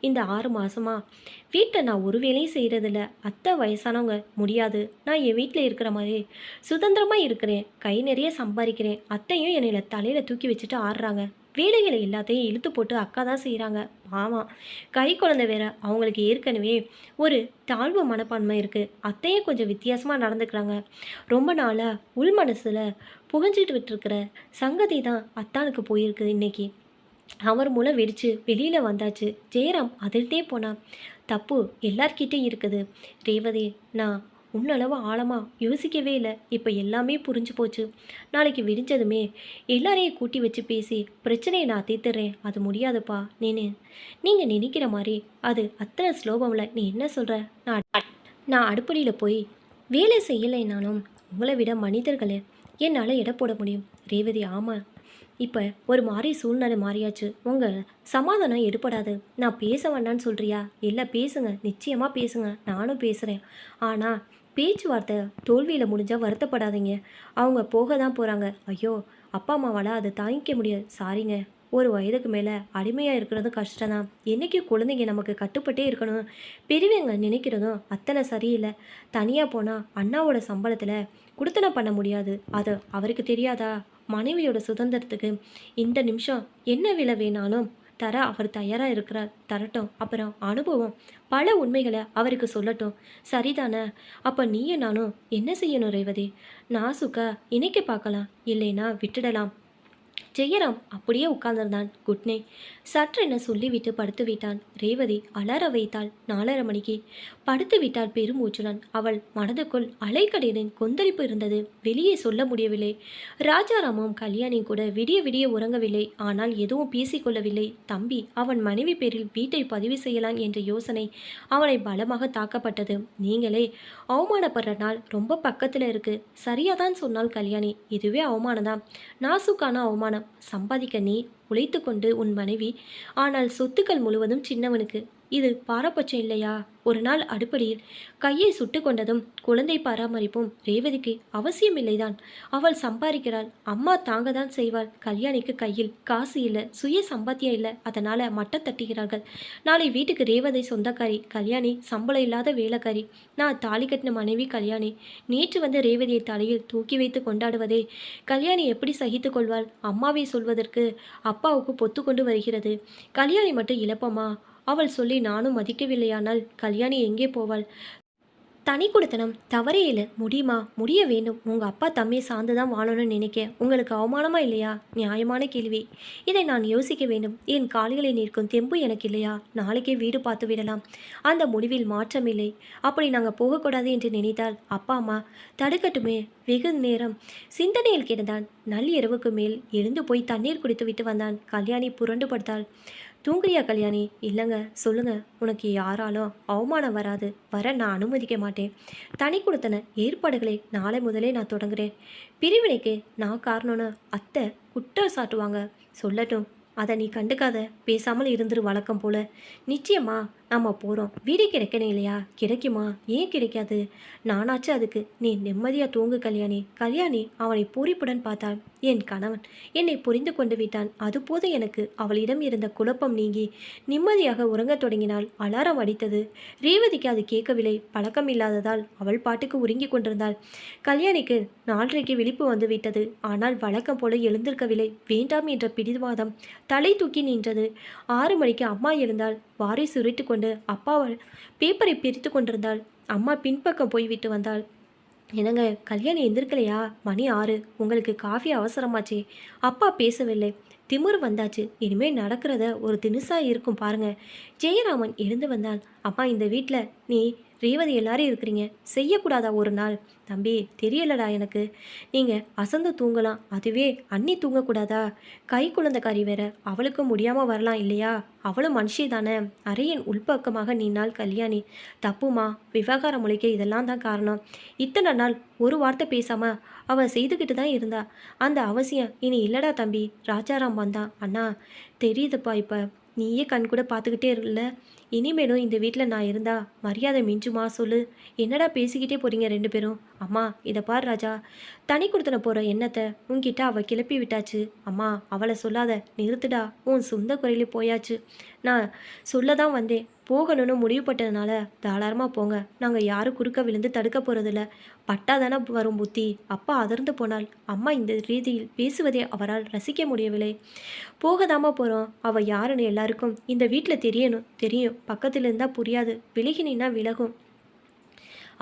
இந்த 6 மாதமா வீட்டை நான் ஒரு வேலையும் செய்கிறதில்ல. அத்தை வயசானவங்க, முடியாது. நான் என் வீட்டில் இருக்கிற மாதிரி சுதந்திரமாக இருக்கிறேன். கை நிறைய சம்பாதிக்கிறேன். அத்தையும் என்னை தலையில் தூக்கி வச்சுட்டு ஆடுறாங்க. வேலைகளை எல்லாத்தையும் இழுத்து போட்டு அக்கா தான் செய்கிறாங்க. பாவம், கை குழந்தை வேற. அவங்களுக்கு ஏற்கனவே ஒரு தாழ்வு மனப்பான்மை இருக்குது. அத்தையும் கொஞ்சம் வித்தியாசமாக நடந்துக்கிறாங்க. ரொம்ப நாளாக உள் மனசில் புகஞ்சிட்டு விட்டுருக்கிற சங்கதி தான் அத்தானுக்கு போயிருக்கு. இன்னைக்கு அவர் மூலம் வெடிச்சு வெளியில் வந்தாச்சு. ஜெயராம் அதிர்ந்தே போனான். தப்பு எல்லார்கிட்டையும் இருக்குது ரேவதி. நான் உன்னளவு ஆழமாக யோசிக்கவே இல்லை. இப்போ எல்லாமே புரிஞ்சு போச்சு. நாளைக்கு விடிஞ்சதுமே எல்லாரையும் கூட்டி வச்சு பேசி பிரச்சனையை நான் தீர்த்துறேன். அது முடியாதுப்பா. நீங்கள் நினைக்கிற மாதிரி அது அத்தனை ஸ்லோகமில். நீ என்ன சொல்கிற? நான் அடுப்படியில் போய் வேலை செய்யலைனாலும் உங்களை விட மனிதர்களை என்னால் எடை போட முடியும். ரேவதி ஆமாம், இப்போ ஒரு மாதிரி சூழ்நிலை மாறியாச்சு. உங்கள் சமாதானம் எடுப்படாது. நான் பேச வேண்டான்னு சொல்கிறியா? இல்லை பேசுங்க, நிச்சயமாக பேசுங்க, நானும் பேசுகிறேன். ஆனால் பேச்சுவார்த்தை தோல்வியில் முடிஞ்சால் வருத்தப்படாதீங்க. அவங்க போக தான் போகிறாங்க. ஐயோ, அப்பா அம்மாவால் அதை தாங்கிக்க முடியாது. சாரிங்க. ஒரு வயதுக்கு மேலே அடிமையாக இருக்கிறதும் கஷ்டம்தான். என்றைக்கும் குழந்தைங்க நமக்கு கட்டுப்பட்டே இருக்கணும். பெரியவங்க நினைக்கிறதும் அத்தனை சரியில்லை. தனியாக போனால் அண்ணாவோட சம்பளத்தில் குடுத்தனம் பண்ண முடியாது. அது அவருக்கு தெரியாதா? மனைவியோட சுதந்திரத்துக்கு இந்த நிமிஷம் என்ன விலை வேணாலும் தர அவர் தயாராக இருக்கிறார். தரட்டும். அப்புறம் அனுபவம் பல உண்மைகளை அவருக்கு சொல்லட்டும். சரிதானே? அப்போ நீயும் நானும் என்ன செய்யணும் ரேவதி? நாசுக்கா இணைக்க பார்க்கலாம், இல்லைன்னா விட்டுடலாம். ஜெயராம் அப்படியே உட்கார்ந்திருந்தான். குட் நைட் சற்றென சொல்லிவிட்டு படுத்து விட்டான். ரேவதி அலற வைத்தாள். 4:30 மணிக்கு படுத்து விட்டாள் பெருமூச்சுடன். அவள் மனதுக்குள் அலைக்கடலின் கொந்தளிப்பு இருந்தது. வெளியே சொல்ல முடியவில்லை. ராஜாராமும் கல்யாணி கூட விடிய விடிய உறங்கவில்லை. ஆனால் எதுவும் பேசிக்கொள்ளவில்லை. தம்பி அவன் மனைவி பேரில் வீட்டை பதிவு செய்யலாம் என்ற யோசனை அவனை பலமாக தாக்கப்பட்டது. நீங்களே அவமானப்படுற நாள் ரொம்ப பக்கத்தில் இருக்கு. சரியாதான் சொன்னால் கல்யாணி. இதுவே அவமானம்தான். நாசுக்கான அவமானம். சம்பாதிக்க நீ உழைத்து கொண்டு உன் மனைவி, ஆனால் சொத்துக்கள் முழுவதும் சின்னவனுக்கு. இது பாரபட்சம் இல்லையா? ஒரு நாள் அடுப்படியில் கையை சுட்டு கொண்டதும் குழந்தை பராமரிப்பும் ரேவதிக்கு அவசியமில்லைதான். அவள் சம்பாதிக்கிறாள். அம்மா தாங்க தான் செய்வாள். கல்யாணிக்கு கையில் காசு இல்லை, சுய சம்பாத்தியம் இல்லை. அதனால் மட்டம் தட்டுகிறார்கள். நாளை வீட்டுக்கு ரேவதி சொந்தக்காரி, கல்யாணி சம்பளம் இல்லாத வேலைக்காரி. நான் தாலி கட்டின மனைவி கல்யாணி. நேற்று வந்து ரேவதியை தலையில் தூக்கி வைத்து கொண்டாடுவதே கல்யாணி எப்படி சகித்து கொள்வாள்? அம்மாவை சொல்வதற்கு அப்பாவுக்கு பொத்து கொண்டு வருகிறது. கல்யாணி மட்டும் இழப்பமா? அவள் சொல்லி நானும் மதிக்கவில்லையானால் கல்யாணி எங்கே போவாள்? தனி கொடுத்தனம் தவறே இல்லை. முடியுமா? முடிய வேண்டும். உங்கள் அப்பா தம்மியை சார்ந்து தான் வாழணும்னு நினைக்க உங்களுக்கு அவமானமா இல்லையா? நியாயமான கேள்வி. இதை நான் யோசிக்க வேண்டும். என் கால்களை நிற்கும் தெம்பு எனக்கு இல்லையா? நாளைக்கே வீடு பார்த்து விடலாம். அந்த முடிவில் மாற்றமில்லை. அப்படி நாங்கள் போகக்கூடாது என்று நினைத்தால் அப்பா அம்மா தடுக்கட்டுமே. வெகு நேரம் சிந்தனையில் கிடந்தான். நள்ளிரவுக்கு மேல் எழுந்து போய் தண்ணீர் குடித்து விட்டு வந்தான். கல்யாணி புரண்டு படுத்தாள். தூங்குறியா கல்யாணி? இல்லைங்க. சொல்லுங்க. உனக்கு யாராலும் அவமானம் வராது. வர நான் அனுமதிக்க மாட்டேன். தனி கொடுத்தன ஏற்பாடுகளை நாளை முதலே நான் தொடங்குறேன். பிரிவினைக்கு நான் காரணம்னு அத்தை குற்றம் சாட்டுவாங்க. சொல்லட்டும். அதை நீ கண்டுக்காத. பேசாமல் இருந்துரு வழக்கம் போல. நிச்சயமா நம்ம போகிறோம், வீடு கிடைக்கணும் இல்லையா? கிடைக்குமா? ஏன் கிடைக்காது? நானாச்சும் அதுக்கு நீ நிம்மதியாக தூங்கு கல்யாணி. கல்யாணி அவனை பூரிப்புடன் பார்த்தாள். என் கணவன் என்னை புரிந்து கொண்டு விட்டான், அதுபோது எனக்கு. அவளிடம் இருந்த குழப்பம் நீங்கி நிம்மதியாக உறங்கத் தொடங்கினாள். அலாரம் அடித்தது. ரேவதிக்கு அது கேட்கவில்லை. பழக்கம் இல்லாததால் அவள் பாட்டுக்கு உறங்கி கொண்டிருந்தாள். கல்யாணிக்கு 4:30க்கு விழிப்பு வந்து விட்டது. ஆனால் வழக்கம் போல எழுந்திருக்கவில்லை. வேண்டாம் என்ற பிடிவாதம் தலை தூக்கி நின்றது. 6 மணிக்கு அம்மா எழுந்தாள். வாரை சுருட்டு கொண்டு அப்பாவால் பேப்பரை பிரித்து கொண்டிருந்தாள். அம்மா பின்பக்கம் போய்விட்டு வந்தாள். என்னங்க, கல்யாணி எந்திருக்கலையா? மணி 6. உங்களுக்கு காஃபி அவசரமாச்சே. அப்பா பேசவில்லை. திமிரு வந்தாச்சு. இனிமேல் நடக்கிறத ஒரு தினுசா இருக்கும் பாருங்க. ஜெயராமன் எழுந்து வந்தான். அம்மா, இந்த வீட்டில் நீ ரேவதி எல்லாரும் இருக்கிறீங்க, செய்யக்கூடாதா ஒரு நாள்? தம்பி, தெரியலடா எனக்கு. நீங்கள் அசந்து தூங்கலாம், அதுவே அண்ணி தூங்கக்கூடாதா? கை குழந்தைக்காரி வேற, அவளுக்கும் முடியாமல் வரலாம் இல்லையா? அவளும் மனுஷி தானே. அறையின் உள்பக்கமாக நின்னாள் கல்யாணி. தப்புமா, விவகாரம் முளைக்க இதெல்லாம் தான் காரணம். இத்தனை நாள் ஒரு வார்த்தை பேசாமல் அவள் செய்துக்கிட்டு தான் இருந்தா. அந்த அவசியம் இனி இல்லடா தம்பி. ராஜாராம் வந்தான். அண்ணா, தெரியுதுப்பா, இப்போ நீயே கண் கூட பார்த்துக்கிட்டே இருல. இனிமேலும் இந்த வீட்டில் நான் இருந்தா மரியாதை மிஞ்சுமா சொல்லு? என்னடா பேசிக்கிட்டே போகிறீங்க 2 பேரும்? அம்மா, இதை பார் ராஜா, தனி கொடுத்தன போகிற எண்ணத்தை உன்கிட்ட அவள் கிளப்பி விட்டாச்சு. அம்மா, அவளை சொல்லாத, நிறுத்துடா. உன் சொந்த குறையிலே போயாச்சு. நான் சொல்ல தான் வந்தேன். போகணும்னு முடிவுப்பட்டதுனால தாராளமாக போங்க. நாங்கள் யாரும் குறுக்க விழுந்து தடுக்க போகிறதில்ல. பட்டாதானே வரும் புத்தி. அப்பா அதிர்ந்து போனாள். அம்மா இந்த ரீதியில் பேசுவதை அவரால் ரசிக்க முடியவில்லை. போகதாமா போகிறோம். அவள் யாருன்னு எல்லாருக்கும் இந்த வீட்டில் தெரியும். பக்கத்தில் இருந்தால் புரியாது, விலகினா விலகும்.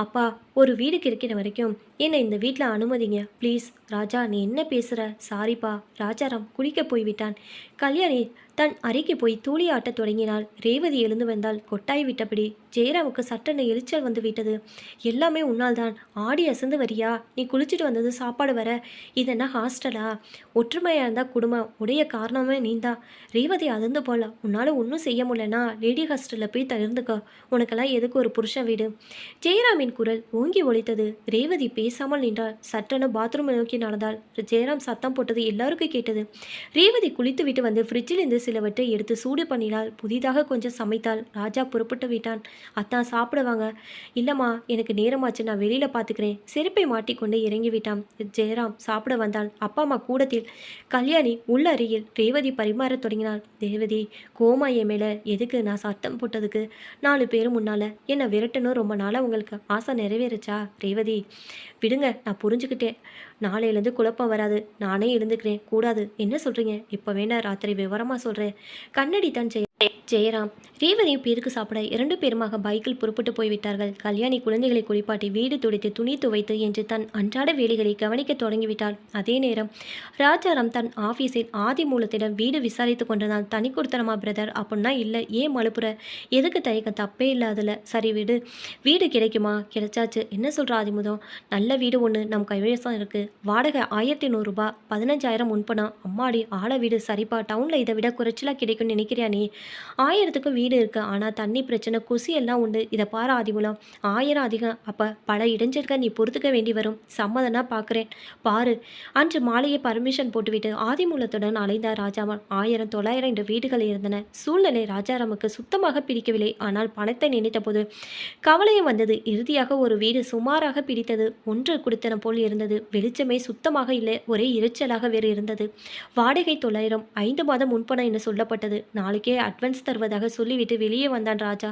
அப்பா, ஒரு வீடு கிடைக்கிற வரைக்கும் என்னை இந்த வீட்டில் அனுமதிங்க ப்ளீஸ். ராஜா, நீ என்ன பேசுகிற? சாரிப்பா. ராஜாராம் குளிக்க போய்விட்டான். கல்யாணி தன் அறைக்கு போய் தூளி ஆட்டத் தொடங்கினாள். ரேவதி எழுந்து வந்தால் கொட்டாய் விட்டபடி. ஜெயராமுக்கு சட்டென எரிச்சல் வந்து விட்டது. எல்லாமே உன்னால் தான். ஆடி அசந்து வரியா? நீ குளிச்சுட்டு வந்தது சாப்பாடு வர. இதென்ன ஹாஸ்டலா? ஒற்றுமையாக இருந்தால் குடும்பம் உடைய காரணமே நீந்தான். ரேவதி அதிர்ந்து போல. உன்னால் ஒன்றும் செய்ய முடியலன்னா லேடி ஹாஸ்டலில் போய் இருந்துக்கோ. உனக்கெல்லாம் எதுக்கு ஒரு புருஷன் வீடு? ஜெயராமின் குரல் ஓங்கி ஒலித்தது. ரேவதி பேசாமல் நின்றாள். சட்டென பாத்ரூம் நோக்கி நடந்தாள். ஜெயராம் சத்தம் போட்டது எல்லாருக்கும் கேட்டது. ரேவதி குளித்து விட்டு வந்து ஃப்ரிட்ஜிலிருந்து சிலவற்றை எடுத்து சூடு பண்ணினாள். புதிதாக கொஞ்சம் சமைத்தாள். ராஜா புறப்பட்டு விட்டான். அத்தான் சாப்பிடுவாங்க. இல்லைம்மா, எனக்கு நேரமாச்சு, நான் வெளியில் பார்த்துக்கிறேன். செருப்பை மாட்டிக்கொண்டு இறங்கி விட்டான். ஜெயராம் சாப்பிட வந்தான். அப்பா அம்மா கூடத்தில். கல்யாணி உள்ள அறையில். ரேவதி பரிமாறத் தொடங்கினாள். ரேவதி, கோமா என் மேலே எதுக்கு? நான் சத்தம் போட்டதுக்கு 4 பேர் முன்னால் என்னை விரட்டணும் ரொம்ப நாளாக உங்களுக்கு ஆசை நிறைவேறுச்சா? ரேவதி, விடுங்க, நான் புரிஞ்சுக்கிட்டேன். நாளையிலேருந்து குழப்பம் வராது. நானே எழுந்துக்கிறேன். கூடாது. என்ன சொல்கிறீங்க? இப்போ வேணா, ராத்திரி விவரமாக சொல்கிறேன். கண்ணடி தான் ஜெயராம். ரேவதியும் பேருக்கு சாப்பிட 2 பேருமாக பைக்கில் புறப்பட்டு போய்விட்டார்கள். கல்யாணி குழந்தைகளை குளிப்பாட்டி வீடு துடைத்து துணி துவைத்து என்று தன் அன்றாட வேலைகளை கவனிக்க தொடங்கிவிட்டாள். அதே நேரம் ராஜாராம் தன் ஆஃபீஸில் ஆதிமூலத்திடம் வீடு விசாரித்து கொண்டிருந்தான். தனி கொடுத்தனமா பிரதர்? அப்படின்னா இல்லை. ஏன் மலுப்புற? எதுக்கு தயக்கம்? தப்பே இல்லாதல. சரி விடு. வீடு கிடைக்குமா? கிடைச்சாச்சு. என்ன சொல்கிற ஆதிமுதம்? நல்ல வீடு ஒன்று நம் கைவசம் இருக்குது. வாடகை 1100 ரூபா. 15,000 முன்பணம். அம்மாடி, ஆழ வீடு. சரிப்பா, டவுனில் இதை விட குறைச்சலாக கிடைக்கும்னு நினைக்கிறியா நீ? 1000க்கும் வீடு இருக்குது. ஆனால் தண்ணி பிரச்சனை, குசி எல்லாம் உண்டு. இதை பாரு ஆதிமூலம், 1000 அதிகம். அப்போ பல இடைஞ்சல்கள் நீ பொறுத்துக்க வேண்டி வரும். சம்மதனா பார்க்குறேன் பாரு. அன்று மாலையே பர்மிஷன் போட்டுவிட்டு ஆதிமூலத்துடன் அலைந்தார் ராஜாராம். 1000 900 என்ற வீடுகள் இருந்தன. சூழ்நிலை ராஜாராமுக்கு சுத்தமாக பிடிக்கவில்லை. ஆனால் பணத்தை நினைத்த போது கவலையும் வந்தது. இறுதியாக ஒரு வீடு சுமாராக பிடித்தது. ஒன்று குடித்தனம் போல் இருந்தது. வெளிச்சமே சுத்தமாக இல்லை. ஒரே இரைச்சலாக வேறு இருந்தது. வாடகை 900, 5 மாதம் முன்பணம் என்று சொல்லப்பட்டது. நாளைக்கே அட்வான்ஸ் தருவதாக சொல்லிவிட்டு வெளியே வந்தான் ராஜா.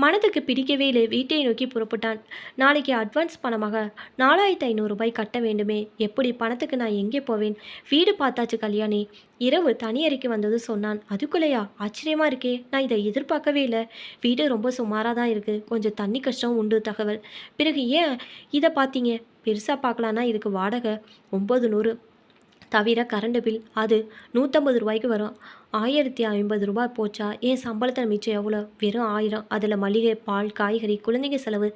மனதுக்கு பிடிக்கவே இல்லை. வீட்டை நோக்கி புறப்பட்டான். நாளைக்கு அட்வான்ஸ் பணமாக 4500 ரூபாய் கட்ட வேண்டுமே. எப்படி? பணத்துக்கு நான் எங்கே போவேன்? வீடு பார்த்தாச்சு கல்யாணி. இரவு தனியறைக்கு வந்தது சொன்னான். அதுக்குள்ளையா? ஆச்சரியமாக இருக்கே. நான் இதை எதிர்பார்க்கவே இல்லை. வீடு ரொம்ப சுமாராக தான் இருக்குது. கொஞ்சம் தண்ணி கஷ்டம் உண்டு. தகவல். பிறகு ஏன் இதை பார்த்தீங்க? பெருசாக பார்க்கலான்னா இதுக்கு வாடகை 900 தவிர கரண்ட் பில் அது 150 ரூபாய்க்கு வரும். 1050 ரூபாய் போச்சா? என் சம்பளத்தில் மிச்சம் எவ்வளோ? வெறும் 1000. அதில் மளிகை, பால், காய்கறி, குழந்தைங்க செலவு.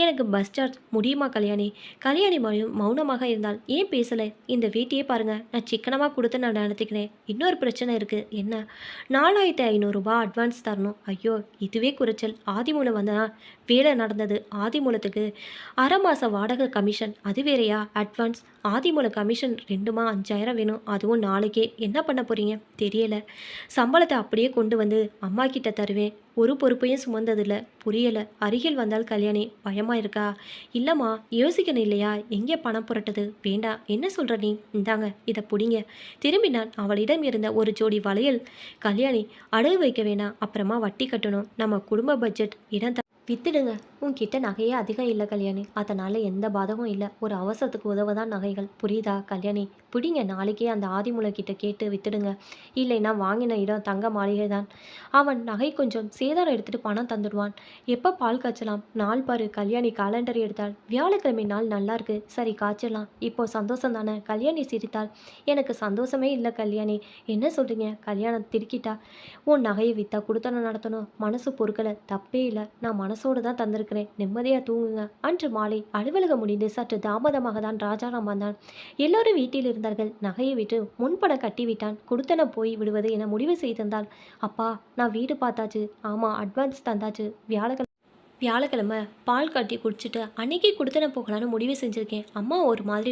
எனக்கு பஸ் சார்ஜ். முடியுமா கல்யாணி? கல்யாணி மௌனமாக இருந்தால். ஏன் பேசலை? இந்த வீட்டையே பாருங்கள், நான் சிக்கனமாக கொடுத்து நான் நடத்திக்கிறேன். இன்னொரு பிரச்சனை இருக்குது. என்ன? 4500 ரூபாய் அட்வான்ஸ் தரணும். ஐயோ, இதுவே குறைச்சல். ஆதிமூலம் வந்தனா வேலை நடந்தது. ஆதிமூலத்துக்கு அரை மாதம் வாடகை கமிஷன். அது வேறையா அட்வான்ஸ்? ஆதிமூல கமிஷன் 2 5000 வேணும். அதுவும் நாளைக்கே. என்ன பண்ண போகிறீங்க? தெரியலை. சம்பளத்தை அப்படியே கொண்டு வந்து அம்மா கிட்ட தருவேன். ஒரு பொறுப்பையும் சுமந்ததில்ல. புரியல. அருகில் வந்தால் கல்யாணி. பயமா இருக்கா? இல்லம்மா, யோசிக்கணும் இல்லையா? எங்கே பணம் புரட்டுது? வேண்டாம். என்ன சொல்ற நீ? இந்தாங்க, இதை புடிங்க. திரும்பினான். அவளிடம் இருந்த ஒரு ஜோடி வளையல். கல்யாணி, அடகு வைக்க வேணாம். அப்புறமா வட்டி கட்டணும். நம்ம குடும்ப பட்ஜெட். இடம் வித்துடுங்க. உன்கிட்ட நகையே அதிகம் இல்லை கல்யாணி. அதனால் எந்த பாதகம் இல்லை. ஒரு அவசரத்துக்கு உதவ தான் நகைகள். புரியுதா கல்யாணி? பிடிங்க. நாளைக்கே அந்த ஆதிமூலக்கிட்ட கேட்டு வித்துடுங்க. இல்லைன்னா வாங்கின இடம் தங்க மாளிகை தான். அவன் நகை கொஞ்சம் சேதாரம் எடுத்துட்டு பணம் தந்துடுவான். எப்போ பால் காய்ச்சலாம்? நாள் பாரு. கல்யாணி காலண்டர் எடுத்தாள். வியாழக்கிழமை நாள் நல்லா இருக்கு. சரி, காய்ச்சலாம். இப்போ சந்தோஷம் தானே? கல்யாணி சிரித்தாள். எனக்கு சந்தோஷமே இல்லை கல்யாணி. என்ன சொல்றீங்க? கல்யாணம் திடுக்கிட்டா. உன் நகையை வித்தா குடுத்தனம் நடத்தணும். மனசு பொறுக்கலை. தப்பே இல்லை. நான் மனசோடு தான் தந்திருக்கிறேன். நிம்மதியாக தூங்குங்க. அன்று மாலை அலுவலகம் முடிந்து சற்று தாமதமாக தான் ராஜாராம் வந்தான். எல்லோரும் வீட்டில் இருந்தார்கள். நகையை விட்டு முன்பணம் கட்டிவிட்டான். குடுத்தன போய் விடுவது என முடிவு செய்திருந்தாள். அப்பா, நான் வீடு பார்த்தாச்சு. ஆமாம், அட்வான்ஸ் தந்தாச்சு. வியாழக்கிழமை பால் காட்டி குடிச்சிட்டு அன்னைக்கு கொடுத்தன போகலான்னு முடிவு செஞ்சுருக்கேன். அம்மா ஒரு மாதிரி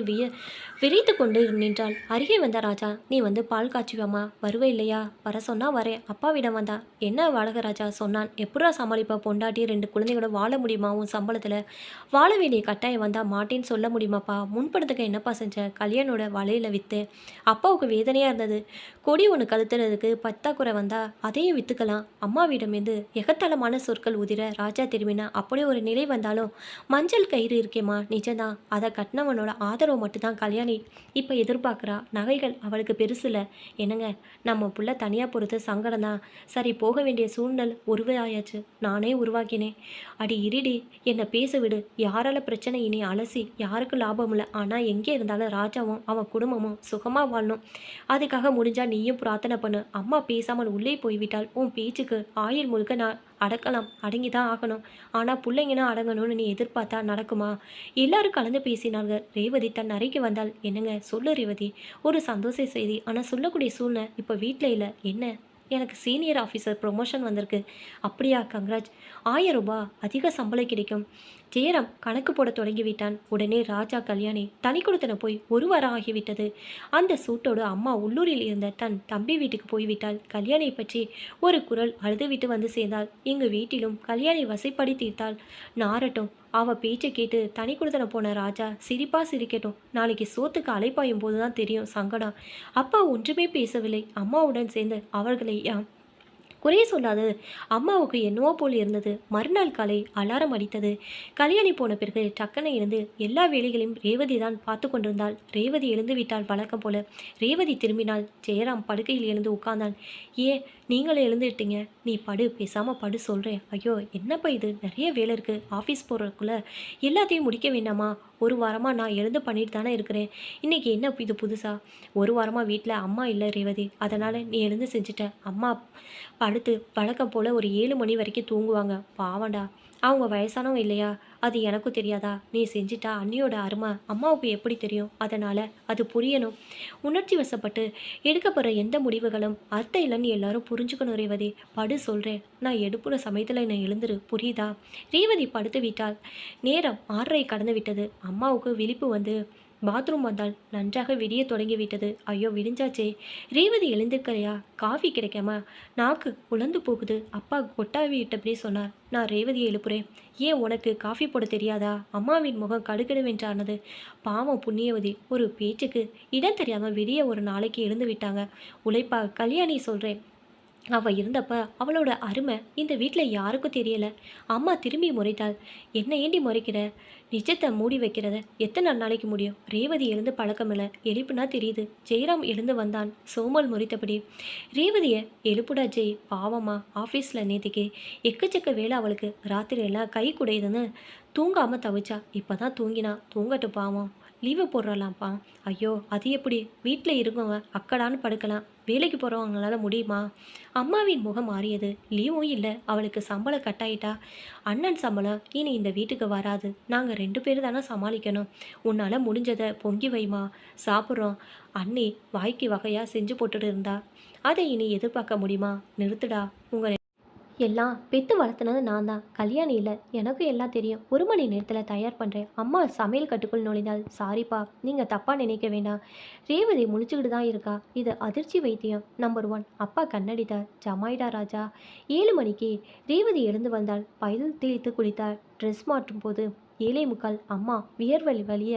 விரைத்து கொண்டு நின்றாள். அருகே வந்த ராஜா, நீ வந்து பால் காய்ச்சுவாம்மா, வருவே இல்லையா? வர சொன்னா வரேன். அப்பாவிடம் வந்தா. என்ன வாடகை ராஜா சொன்னான். எப்படா சமாளிப்பா? பொண்டாட்டி 2 குழந்தைகளோட வாழ முடியுமா உன் சம்பளத்தில்? வாழ வேண்டிய கட்டாயம் வந்தால் மாட்டேன்னு சொல்ல முடியுமாப்பா? முன்படத்துக்கு என்னப்பா செஞ்ச? கல்யாணோட வலையில் விற்று. அப்பாவுக்கு வேதனையாக இருந்தது. கொடி ஒன்று கழுத்துறதுக்கு பத்தாக்குறை வந்தா அதையும் விற்றுக்கலாம். அம்மாவிடமிருந்து எகத்தளமான சொற்கள் உதிர ராஜா திரும்பினான். அப்படியே ஒரு நிலை வந்தாலும் மஞ்சள் கயிறு இருக்கேம்மா, நிஜம்தான். அதை கட்டினவனோட ஆதரவு மட்டும்தான் கல்யாணி இப்போ எதிர்பார்க்குறா. நகைகள் அவளுக்கு பெருசு இல்லை. என்னங்க, நம்ம புள்ள தனியாக பொறுத்து சங்கடம் தான். சரி, போக வேண்டிய சூழ்நிலை உருவாயாச்சு. நானே உருவாக்கினேன். அடி இருடி, என்னை பேச விடு. யாரால பிரச்சனை இனி அலசி யாருக்கும் லாபம் இல்லை. ஆனால் எங்கே இருந்தாலும் ராஜாவும் அவன் குடும்பமும் சுகமாக வாழணும். அதுக்காக முடிஞ்சா நீயும் பிரார்த்தனை பண்ணு. அம்மா பேசாமல் உள்ளே போய்விட்டால் உன் பேச்சுக்கு ஆயுள் முழுக்க நான் அடக்கலாம். அடங்கி தான் ஆகணும். ஆனால் பிள்ளைங்கன்னா அடங்கணும்னு நீ எதிர்பார்த்தா நடக்குமா? எல்லாரும் கலந்து பேசினார்கள். ரேவதி தன் அறைக்கு வந்தால். என்னங்க, சொல்லு ரேவதி. ஒரு சந்தோஷ செய்தி. ஆனால் சொல்லக்கூடிய சூழ்நிலை இப்போ வீட்டில் இல்லை. என்ன? எனக்கு சீனியர் ஆஃபீஸர் ப்ரொமோஷன் வந்திருக்கு. அப்படியா? கங்க்ராஜ். 1000 ரூபாய் அதிக சம்பளம் கிடைக்கும். ஜெயராம் கணக்கு போட தொடங்கிவிட்டான். உடனே ராஜா கல்யாணி தனி கொடுத்தன போய் 1 வாரம் ஆகிவிட்டது. அந்த சூட்டோடு அம்மா உள்ளூரில் இருந்த தன் தம்பி வீட்டுக்கு போய்விட்டாள். கல்யாணியை பற்றி ஒரு குரல் அழுதுவிட்டு வந்து சேர்ந்தாள். இங்கு வீட்டிலும் கல்யாணி வசைப்படி தீர்த்தாள். நாரட்டும். அவ பேச்சை கேட்டு தனி கொடுத்தன போன ராஜா சிரிப்பா சிரிக்கட்டும். நாளைக்கு சோத்துக்கு அலைப்பாயும் போது தான் தெரியும் சங்கடம். அப்பா ஒன்றுமே பேசவில்லை. அம்மாவுடன் சேர்ந்து அவர்களை குறைய சொல்லாது. அம்மாவுக்கு என்னவோ போல் இருந்தது. மறுநாள் காலை அலாரம் அடித்தது. கல்யாணி போன பிறகு டக்குன்னு இருந்து எல்லா வேலைகளையும் ரேவதி தான் பார்த்து கொண்டிருந்தாள். ரேவதி எழுந்து விட்டாள் வழக்கம் போல. ரேவதி திரும்பினாள். ஜெயராம் படுக்கையில் எழுந்து உட்கார்ந்தான். ஏன் நீங்களும் எழுந்துட்டீங்க? நீ படு, பேசாமல் படு சொல்கிறேன். ஐயோ, என்னப்பா இது, நிறைய வேலை இருக்குது. ஆஃபீஸ் போகிறதுக்குள்ளே எல்லாத்தையும் முடிக்க வேண்டாமா? 1 வாரமாக நான் எழுந்து பண்ணிட்டு தானே இருக்கிறேன். இன்றைக்கி என்ன இது புதுசா? 1 வாரமாக வீட்டில் அம்மா இல்லை ரேவதி. அதனால் நீ எழுந்து செஞ்சுட்ட. அம்மா படுத்து வழக்கம் போல் ஒரு 7 மணி வரைக்கும் தூங்குவாங்க. பாவண்டா, அவங்க வயசானவங்க இல்லையா? அது எனக்கும் தெரியாதா? நீ செஞ்சிட்டா அண்ணியோட அருமை அம்மாவுக்கு எப்படி தெரியும்? அதனால் அது புரியணும். உணர்ச்சி வசப்பட்டு எடுக்கப்படுற எந்த முடிவுகளும் அர்த்தம் இல்லைன்னு எல்லாரும் புரிஞ்சுக்கணும் ரேவதி. படு சொல்கிறேன். நான் எடுப்புற சமயத்தில் என்னை எழுந்துரு, புரியுதா? ரேவதி படுத்து விட்டாள். நேரம் 6:30 கடந்து விட்டது. அம்மாவுக்கு விழிப்பு வந்து பாத்ரூம் வந்தால். நன்றாக விடிய தொடங்கிவிட்டது. ஐயோ, விடிஞ்சாச்சே. ரேவதி எழுந்திருக்கலையா? காஃபி கிடைக்காம நாக்கு உலர்ந்து போகுது. அப்பா கொட்டாவி விட்டபடி சொன்னார். நான் ரேவதியை எழுப்புறேன். ஏன், உனக்கு காஃபி போட தெரியாதா? அம்மாவின் முகம் கடுக்கடுவென்றானது. பாவம் புண்ணியவதி. ஒரு பேச்சுக்கு இடம் தெரியாமல் விடிய ஒரு நாளைக்கு எழுந்து விட்டாங்க. உழைப்பா கல்யாணி சொல்கிறேன். அவள் இருந்தப்ப அவளோட அருமை இந்த வீட்டில் யாருக்கும் தெரியலை. அம்மா திரும்பி முறைத்தாள். என்ன ஏண்டி முறைக்கிற? நிஜத்தை மூடி வைக்கிறத எத்தனை நாளைக்கு முடியும்? ரேவதி எழுந்து பழக்கமில்லை. எழுப்புனா தெரியுது. ஜெயராம் எழுந்து வந்தான் சோமல் முறைத்தபடி. ரேவதியை எழுப்புடா ஜெய். பாவம்மா, ஆஃபீஸில் நேற்றுக்கு எக்கச்சக்க வேலை அவளுக்கு. ராத்திரி எல்லாம் கை குடையுதுன்னு தூங்காமல் தவிச்சா. இப்போ தான் தூங்கினா. தூங்கட்டு பாவம். லீவு போடுறலாம்ப்பா. ஐயோ, அது எப்படி? வீட்டில் இருக்கவங்க அக்கடான்னு படுக்கலாம். வேலைக்கு போகிறவங்களால முடியுமா? அம்மாவின் முகம் மாறியது. லீவும் இல்லை. அவளுக்கு சம்பளம் கட்டாயிட்டா. அண்ணன் சம்பளம் இனி இந்த வீட்டுக்கு வராது. நாங்கள் 2 பேர் தானே சமாளிக்கணும். உன்னால் முடிஞ்சதை பொங்கி வைமா, சாப்பிட்றோம். அண்ணி வாய்க்கு வகையாக செஞ்சு போட்டுட்டு இருந்தா. அதை இனி எதிர்பார்க்க முடியுமா? நிறுத்துடா. உங்கள் எல்லாம் பெத்து வளர்த்துனது நான் தான். கல்யாணி இல்ல. எனக்கும் எல்லாம் தெரியும். 1 மணி நேரத்துல தயார் பண்றேன். அம்மா சமையல் கட்டுக்குள் நுழைந்தாள். சாரிப்பா, நீங்க தப்பா நினைக்க வேண்டாம். ரேவதி முழிச்சுக்கிட்டு தான் இருக்கா. இது அதிர்ச்சி வைத்தியம் நம்பர் 1. அப்பா கண்ணடித்தார். ஜமாய்டா ராஜா. 7 மணிக்கு ரேவதி எழுந்து வந்தாள். பல் தேய்த்து குளித்தாள். ட்ரெஸ் மாற்றும் போது 7:45. அம்மா வியர்வலி வலிய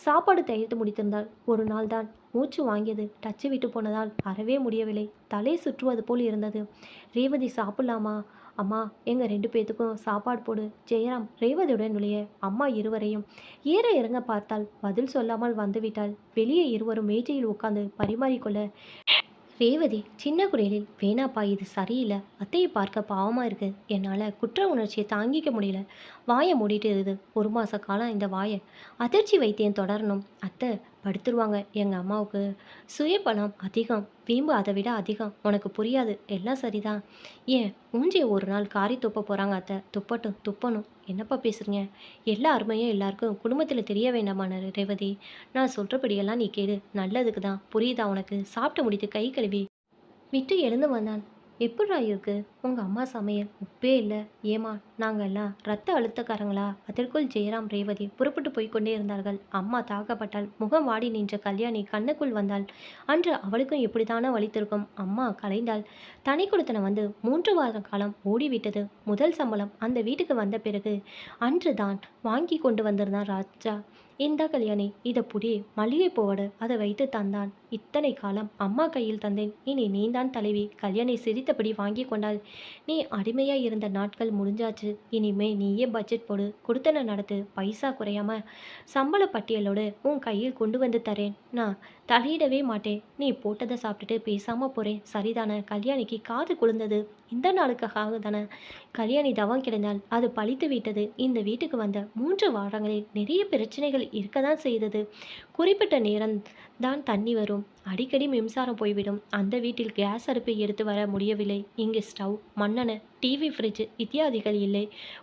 சாப்பாடு தயாரித்து முடித்திருந்தாள். ஒரு நாள் தான் மூச்சு வாங்கியது. டச்சு விட்டு போனதால் அறவே முடியவில்லை. தலை சுற்றுவது போல் இருந்தது. ரேவதி சாப்பிடலாமா? அம்மா, எங்க 2 பேத்துக்கும் சாப்பாடு போடு. ஜெயராம் ரேவதியுடன் நுழைய அம்மா இருவரையும் ஏற இறங்க பார்த்தாள். பதில் சொல்லாமல் வந்துவிட்டாள். வெளியே இருவரும் மேஜையில் உட்கார்ந்து பரிமாறிக்கொள்ள ரேவதி சின்ன குரலில், வேணாப்பா, இது சரியில்லை. அத்தையை பார்க்க பாவமா இருக்கு. என்னால் குற்ற உணர்ச்சியை தாங்கிக்க முடியல. வாயை மூடிட்டு இருது. 1 மாச காலம் இந்த வாயை. அதிர்ச்சி வைத்தியம் தொடரணும். அத்தை படுத்துருவாங்க. எங்கள் அம்மாவுக்கு சுயபலம் அதிகம். வீம்பு அதை விட அதிகம். உனக்கு புரியாது. எல்லாம் சரிதான். ஏன் மூஞ்சியை ஒரு நாள் காரி துப்ப போகிறாங்க அத்தை. துப்பட்டும், துப்பணும். என்னப்பா பேசுறீங்க? எல்லா அருமையும் எல்லாருக்கும் குடும்பத்தில் தெரிய வேண்டாமா ரேவதி? நான் சொல்கிறபடியெல்லாம் நீ கேளு. நல்லதுக்கு தான். புரியுதா உனக்கு? சாப்பிட்டு முடித்து கை கழுவி விட்டு எழுந்து வந்தான். எப்புட்றா இருக்கு உங்க அம்மா சமையல்? உப்பே இல்லை. ஏமா, நாங்கள் எல்லாம் ரத்த அழுத்தக்காரங்களா? அதற்குள் ஜெயராம் ரேவதி புறப்பட்டு போய்க்கொண்டே இருந்தார்கள். அம்மா தாக்கப்பட்டாள். முகம் வாடி நின்ற கல்யாணி கண்ணுக்குள் வந்தாள். அன்று அவளுக்கும் எப்படித்தானோ வலித்திருக்கும். அம்மா கலைந்தாள். தனி கொடுத்தன வந்து 3 வார காலம் ஓடிவிட்டது. முதல் சம்பளம் அந்த வீட்டுக்கு வந்த பிறகு அன்று தான் வாங்கி கொண்டு வந்திருந்தான் ராஜா. இந்தா கல்யாணி, இதை புடி. மல்லிகை பூவோடு அதை வைத்து தந்தான். இத்தனை காலம் அம்மா கையில் தந்தேன். இனி நீதான் தலைவி. கல்யாணி சிரித்தபடி வாங்கி கொண்டாள். நீ அடிமையா இருந்த நாட்கள் முடிஞ்சாச்சு. இனிமே நீயே பட்ஜெட் போடு. கொடுத்தன நடத்து. பைசா குறையாம சம்பள பட்டியலோடு உன் கையில் கொண்டு வந்து தரேன். நான் தலையிடவே மாட்டேன். நீ போட்டதை சாப்பிட்டுட்டு பேசாம போறேன். சரிதானே? கல்யாணிக்கு காது குளிர்ந்தது. இந்த நாளுக்காக தானே கல்யாணி தவம் கிடந்தால் அது பழித்து விட்டது. இந்த வீட்டுக்கு வந்த 3 வாரங்களில் நிறைய பிரச்சனைகள் இருக்கதான் செய்தது. குறிப்பிட்ட நேரம் தான் தண்ணி வரும். அடிக்கடி மின்சாரம் போய்விடும். அந்த வீட்டில் கேஸ் அடுப்பை எடுத்து வர முடியவில்லை. இங்கு ஸ்டவ், மண்ணெண்ணெய், டிவி, ஃப்ரிட்ஜ் இத்தியாதிகள் இல்லை.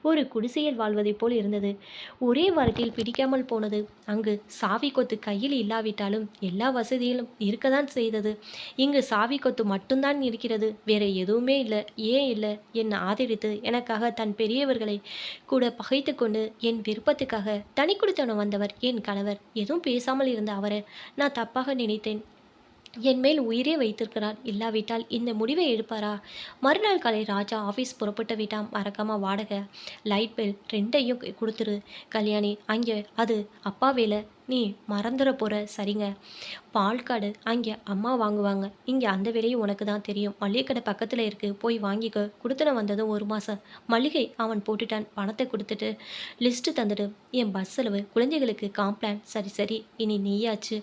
ஒரு குடிசையில் வாழ்வதைப் போல் இருந்தது. ஒரே வாரத்தில் பிடிக்காமல் போனது. அங்கு சாவி கொத்து கையில் இல்லாவிட்டாலும் எல்லா வசதிகளும் இருக்கதான் செய்தது. இங்கு சாவி கொத்து மட்டும்தான் இருக்கிறது. வேற எதுவுமே இல்லை. ஏன் இல்லை? என்னை ஆதரித்து எனக்காக தன் பெரியவர்களை கூட பகைத்து கொண்டு என் விருப்பத்துக்காக தனி குடித்தனம் வந்தவர் என் கணவர். எதுவும் பேசாமல் இருந்த அவரை நான் தப்பாக நினைத்தேன். என் மேல் உயிரே வைத்திருக்கிறார். இல்லாவிட்டால் இந்த முடிவை எடுப்பாரா? மறுநாள் காலை ராஜா ஆஃபீஸ் புறப்பட்டு விட்டான். மறக்காம வாடகை, லைட் பில் 2ஐயும் கொடுத்துரு. கல்யாணி, அங்கே அது அப்பா வேலை. நீ மறந்துட போகிற. சரிங்க. பால் கார்டு அங்கே அம்மா வாங்குவாங்க. இங்கே அந்த வேலையும் உனக்கு தான் தெரியும். மளிகை கடை பக்கத்தில் இருக்குது. போய் வாங்கிக்க. கொடுத்துன வந்ததும் 1 மாதம் மளிகை அவன் போட்டுட்டான். பணத்தை கொடுத்துட்டு லிஸ்ட்டு தந்துடு. என் பஸ் செலவு, குழந்தைகளுக்கு காம்ப்ளான். சரி சரி, இனி நீயாச்சு.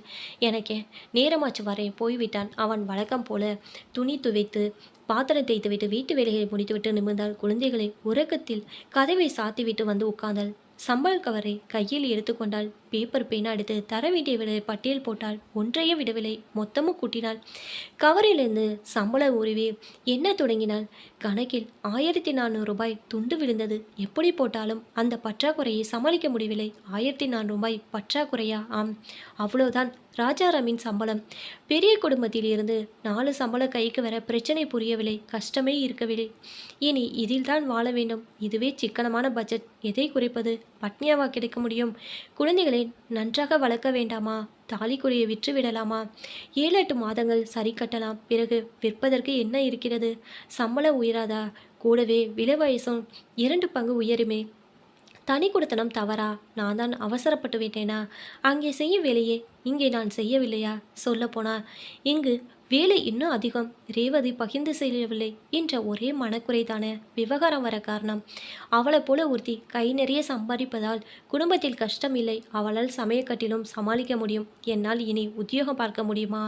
எனக்கே நேரமாச்சு வரேன். போய்விட்டான். அவன் வழக்கம் போல துணி துவைத்து பாத்திரம் தேய்த்துவிட்டு வீட்டு வேலைகளை முடித்துவிட்டு நிமிர்ந்தாள். குழந்தைகளை உறக்கத்தில் கதவை சாத்திவிட்டு வந்து உட்கார்ந்தாள். சம்பள கவரை கையில் எடுத்துக்கொண்டாள். பேப்பர் பேனா எடுத்து தர வேண்டியவர்களை பட்டியல் போட்டாள். ஒன்றையும் விடவில்லை. மொத்தமும் கூட்டினாள். கவரிலிருந்து சம்பள உருவி என்ன தொடங்கினாள். கணக்கில் 1400 ரூபாய் துண்டு விழுந்தது. எப்படி போட்டாலும் அந்த பற்றாக்குறையை சமாளிக்க முடியவில்லை. 1400 ரூபாய் பற்றாக்குறையா? ஆம், அவ்வளோதான். ராஜாராமின் சம்பளம். பெரிய குடும்பத்தில் இருந்து 4 சம்பளம் கைக்கு வர பிரச்சனை புரியவில்லை. கஷ்டமே இருக்கவில்லை. இனி இதில்தான் வாழ வேண்டும். இதுவே சிக்கனமான பட்ஜெட். எதை குறைப்பது? பட்னியாவா கிடைக்க முடியும்? குழந்தைகளை நன்றாக வளர்க்க வேண்டாமா? தாலிக்குடியை விற்று விடலாமா? 7-8 மாதங்கள் சரி கட்டலாம். பிறகு விற்பதற்கு என்ன இருக்கிறது? சம்பளம் உயராதா? கூடவே விலை வயசும் 2 பங்கு உயருமே. தனி கொடுத்தனம் தவறா? நான் தான் அவசரப்பட்டு விட்டேனா? அங்கே செய்யும் வேலையே இங்கே நான் செய்யவில்லையா? சொல்லப்போனா இங்கு வேலை இன்னும் அதிகம். ரேவதி பகிர்ந்து செய்யவில்லை என்ற ஒரே மனக்குறைதானே விவகாரம் வர காரணம். அவளை போல ஒருத்தி கை நிறைய சம்பாதிப்பதால் குடும்பத்தில் கஷ்டம் இல்லை. அவளால் சமயக்கட்டிலும் சமாளிக்க முடியும். என்னால் இனி உத்தியோகம் பார்க்க முடியுமா?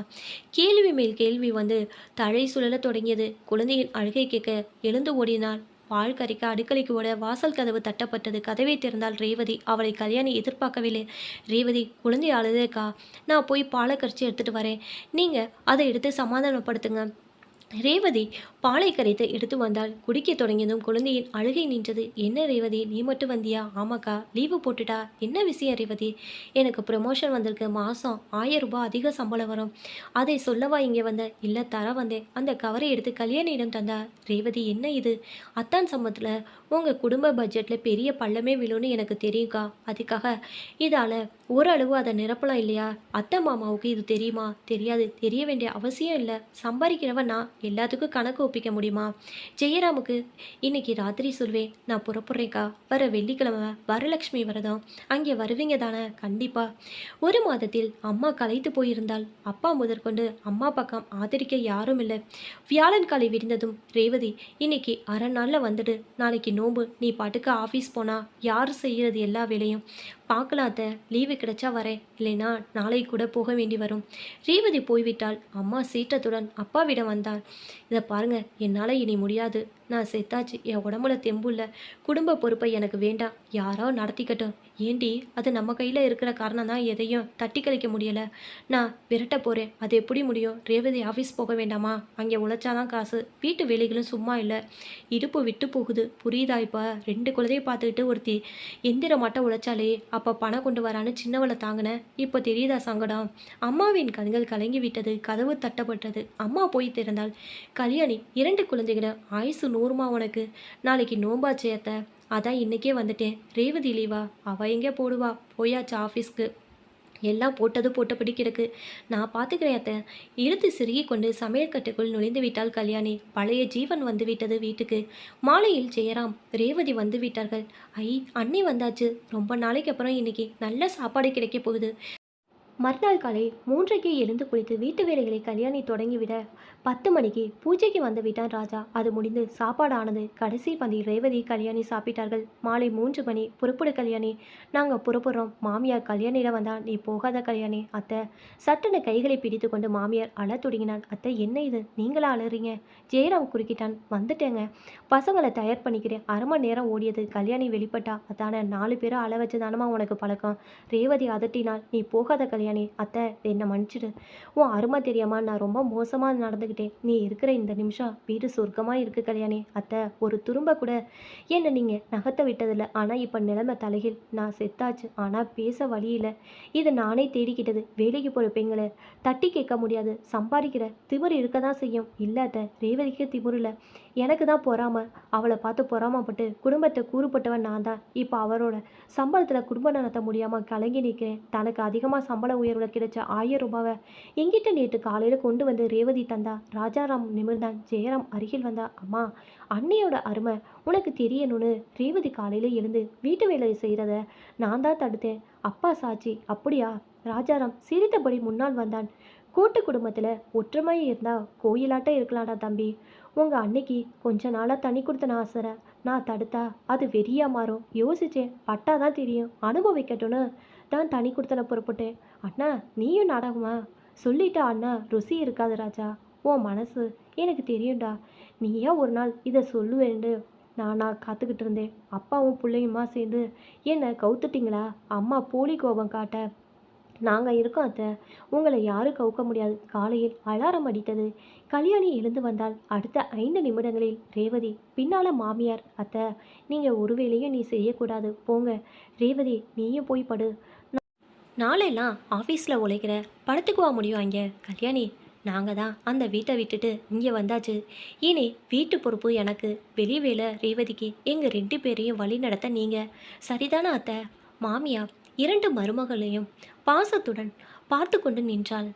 கேள்வி மேல் கேள்வி வந்து தழை சுழல தொடங்கியது. குழந்தையின் அழுகை கேட்க எழுந்து ஓடினாள். பால் கறிக்க அடுக்கலைக்கு ஓட வாசல் கதவு தட்டப்பட்டது. கதவை திறந்தால் ரேவதி. அவளை கல்யாணி எதிர்பார்க்கவில்லை. ரேவதி, குழந்தை அழுதேக்கா. நான் போய் பாலை கரிச்சு எடுத்துகிட்டு வரேன். நீங்கள் அதை எடுத்து சமாதானப்படுத்துங்க. ரேவதி பாலை கரைத்து எடுத்து வந்தால் குடிக்க தொடங்கியதும் குழந்தையின் அழுகை நின்றது. என்ன ரேவதி, நீ மட்டும் வந்தியா? ஆமாக்கா, லீவு போட்டுட்டா. என்ன விஷயம் ரேவதி? எனக்கு ப்ரமோஷன் வந்திருக்கு, மாதம் 1000 ரூபாய் அதிக சம்பளம் வரும். அதை சொல்லவா இங்கே வந்த? இல்லை, தர வந்தேன். அந்த கவரை எடுத்து கல்யாணியிடம் தந்தா. ரேவதி, என்ன இது? அத்தான் சம்பளத்தில் உங்கள் குடும்ப பட்ஜெட்டில் பெரிய பள்ளமே விழுன்னு எனக்கு தெரியும்க்கா. அதுக்காக இதால் ஓரளவு அதை நிரப்பலாம் இல்லையா? அத்தை மாமாவுக்கு இது தெரியுமா? தெரியாது. தெரிய வேண்டிய அவசியம் இல்லை. சம்பாதிக்கிறவன் நான், எல்லாத்துக்கும் கணக்கு ஒப்பிக்க முடியுமா? ஜெயராமுக்கு இன்னைக்கு ராத்திரி சொல்வேன், நான் புறப்படுறேன்க்கா. வர வெள்ளிக்கிழமை வரலட்சுமி விரதம். அங்கே வருவீங்க தானே? கண்டிப்பா. ஒரு மாதத்தில் அம்மா களைத்து போயிருந்தால் அப்பா முதற்கொண்டு அம்மா பக்கம் ஆதரிக்க யாரும் இல்லை. வியாழன் காலை விடிந்ததும், ரேவதி இன்னைக்கு அரை நாளில் வந்துடு. நாளைக்கு நோம்பு. நீ பாட்டுக்கு ஆஃபீஸ் போனா யார் செய்கிறது எல்லா வேலையும்? பார்க்கலாம் அத்தை, லீவு கிடைச்சா வரேன். இல்லைனா நாளை கூட போக வேண்டி வரும். ரேவதி போய்விட்டால். அம்மா சீற்றத்துடன் அப்பாவிடம் வந்தாள். இதை பாருங்க, என்னால் இனி முடியாது. நான் செத்தாச்சு. என் உடம்புல தெம்பு இல்லை. குடும்ப பொறுப்பை எனக்கு வேண்டாம். யாரோ நடத்திக்கட்டும். ஏண்டி, அது நம்ம கையில் இருக்கிற காரணம் தான் எதையும் தட்டி கழிக்க முடியலை. நான் விரட்ட போகிறேன். அது எப்படி முடியும்? ரேவதி ஆஃபீஸ் போக வேண்டாமா? அங்கே உழைச்சாதான் காசு. வீட்டு வேலைகளும் சும்மா இல்லை. இடுப்பு விட்டு போகுது. புரியுதா? இப்போ 2 குழந்தையை பார்த்துக்கிட்டு ஒருத்தி எந்திரமாட்ட உழைச்சாலே அப்போ பணம் கொண்டு வரான்னு சின்னவளை தாங்கினேன். இப்போ தெரியுதா சங்கடம்? அம்மாவின் கண்கள் கலங்கி விட்டது. கதவு தட்டப்பட்டது. அம்மா போய் திறந்தாள். கல்யாணி, 2 குழந்தைகளை, ஆயுசு 100மா உனக்கு? நாளைக்கு நோம்பாச்சேத்த. அதான் இன்னைக்கே வந்துட்டேன். ரேவதி லீவா? அவள் எங்கே போடுவா? போயாச்சு ஆஃபீஸ்க்கு. எல்லாம் போட்டது போட்டபடி கிடக்கு. நான் பார்த்துக்கிறேன் அத்தை. இழுத்து சிறுகி கொண்டு சமையல் கட்டுக்குள் நுழைந்து விட்டாள் கல்யாணி. பழைய ஜீவன் வந்து விட்டது வீட்டுக்கு. மாலையில் ஜெயராம், ரேவதி வந்து விட்டார்கள். ஐ, அண்ணி வந்தாச்சு. ரொம்ப நாளைக்கு அப்புறம் இன்னைக்கு நல்ல சாப்பாடு கிடைக்க போகுது. மறுநாள் காலை 3:30க்கு எழுந்து குளித்து வீட்டு வேலைகளை கல்யாணி தொடங்கிவிட 10 மணிக்கு பூஜைக்கு வந்து விட்டான் ராஜா. அது முடிந்து சாப்பாடு ஆனது. கடைசி பந்தி ரேவதி கல்யாணி சாப்பிட்டார்கள். மாலை 3 மணி. புறப்படு கல்யாணி, நாங்கள் புறப்படுறோம். மாமியார் கல்யாணியிடம் வந்தால், நீ போகாத கல்யாணி. அத்தை. சட்டென கைகளை பிடித்து கொண்டு மாமியார் அழ தொடங்கினாள். அத்தை, என்ன இது? நீங்களா அழறீங்க? ஜெயராம் குறுக்கிட்டான். வந்துட்டேங்க, பசங்களை தயார் பண்ணிக்கிறேன். அரை மணி நேரம் ஓடியது. கல்யாணி வெளிப்பட்டா. அதானே, 4 பேரை அழ வச்சு தானமா உனக்கு பழக்கம். ரேவதி அதட்டினாள். நீ போகாத கல்யாணி. அத்தை, என்னை மன்னிச்சிடு. உன் அருமை தெரியாமா நான் ரொம்ப மோசமாக நடந்துக்கிட்டேன். நீ இருக்கிற இந்த நிமிஷம் வீடு சொர்க்கமாக இருக்குது கல்யாணி. அத்தை, ஒரு துரும்ப கூட என்னை நீங்கள் நகர்த்த விட்டதில்லை. ஆனால் இப்போ நிலைமை தலைகீழ். நான் செத்தாச்சு. ஆனால் பேச வழி இல்லை. இது நானே தேடிக்கிட்டது. வேலைக்கு போகிற பெண்களை தட்டி கேட்க முடியாது. சம்பாதிக்கிற திமிர் இருக்க தான் செய்யும். இல்லை அத்தை, ரேவதிக்கு திமிர் இல்லை. எனக்கு தான் பொறாம. அவளை பார்த்து பொறாமப்பட்டு குடும்பத்தை கூறுபட்டவன் நான் தான். இப்போ அவரோட சம்பளத்தில் குடும்பம் நடத்த முடியாமல் கலங்கி நிற்கிறேன். தனக்கு அதிகமாக சம்பள உயர்வில் கிடைச்ச 1000 ரூபாவை எங்கிட்ட நேற்று காலையில் கொண்டு வந்து ரேவதி தந்தா. ராஜாராம் நிமிர்ந்தான். ஜெயராம் அருகில் வந்தா. அம்மா, அன்னையோட அருமை உனக்கு தெரியணும்னு ரேவதி காலையில் எழுந்து வீட்டு வேலை செய்கிறத நான் தான் தடுத்தேன். அப்பா சாட்சி. அப்படியா? ராஜாராம் சிரித்தபடி முன்னால் வந்தான். கூட்டு குடும்பத்தில் ஒற்றுமையாக இருந்தால் கோயிலாட்டம் இருக்கலாம்டா தம்பி. உங்கள் அன்னைக்கு கொஞ்ச நாளாக தனி கொடுத்தன ஆசை. நான் தடுத்தா அது வெறியா மாறும். யோசித்தேன். பட்டா தான் தெரியும். அனுபவிக்கட்டும்னு தான் தனி கொடுத்தன புறப்பட்டேன். அண்ணா, நீயும் நாடகமா? சொல்லிட்டா அண்ணா, ருசி இருக்காது ராஜா. உன் மனசு எனக்கு தெரியும்டா. நீயா ஒரு நாள் இதை சொல்லுவேண்டு நானா காத்துக்கிட்டு இருந்தேன். அப்பாவும் பிள்ளையுமா சேர்ந்து என்னை கவுத்துட்டிங்களா? அம்மா போலி கோபம் காட்ட நாங்கள் இருக்கோம் அத்தை. உங்களை யாரும் கவுக்க முடியாது. காலையில் அலாரம் அடித்தது. கல்யாணி எழுந்து வந்தால் அடுத்த 5 நிமிடங்களில் ரேவதி பின்னால் மாமியார். அத்தை, நீங்கள் ஒரு வேலையும் நீ செய்யக்கூடாது. போங்க. ரேவதி, நீயும் போய் படு. நாளெல்லாம் ஆஃபீஸில் உழைக்கிற, படத்துக்குவா முடியும் அங்கே? கல்யாணி, நாங்கள் தான் அந்த வீட்டை விட்டுட்டு இங்கே வந்தாச்சு. இனி வீட்டு பொறுப்பு எனக்கு. வெளி வேலை ரேவதிக்கு. எங்கள் 2 பேரையும் வழி நடத்த நீங்கள். சரிதானே அத்தை? மாமியார் 2 மருமகளையும் பாசத்துடன் பார்த்து கொண்டு நின்றாள்.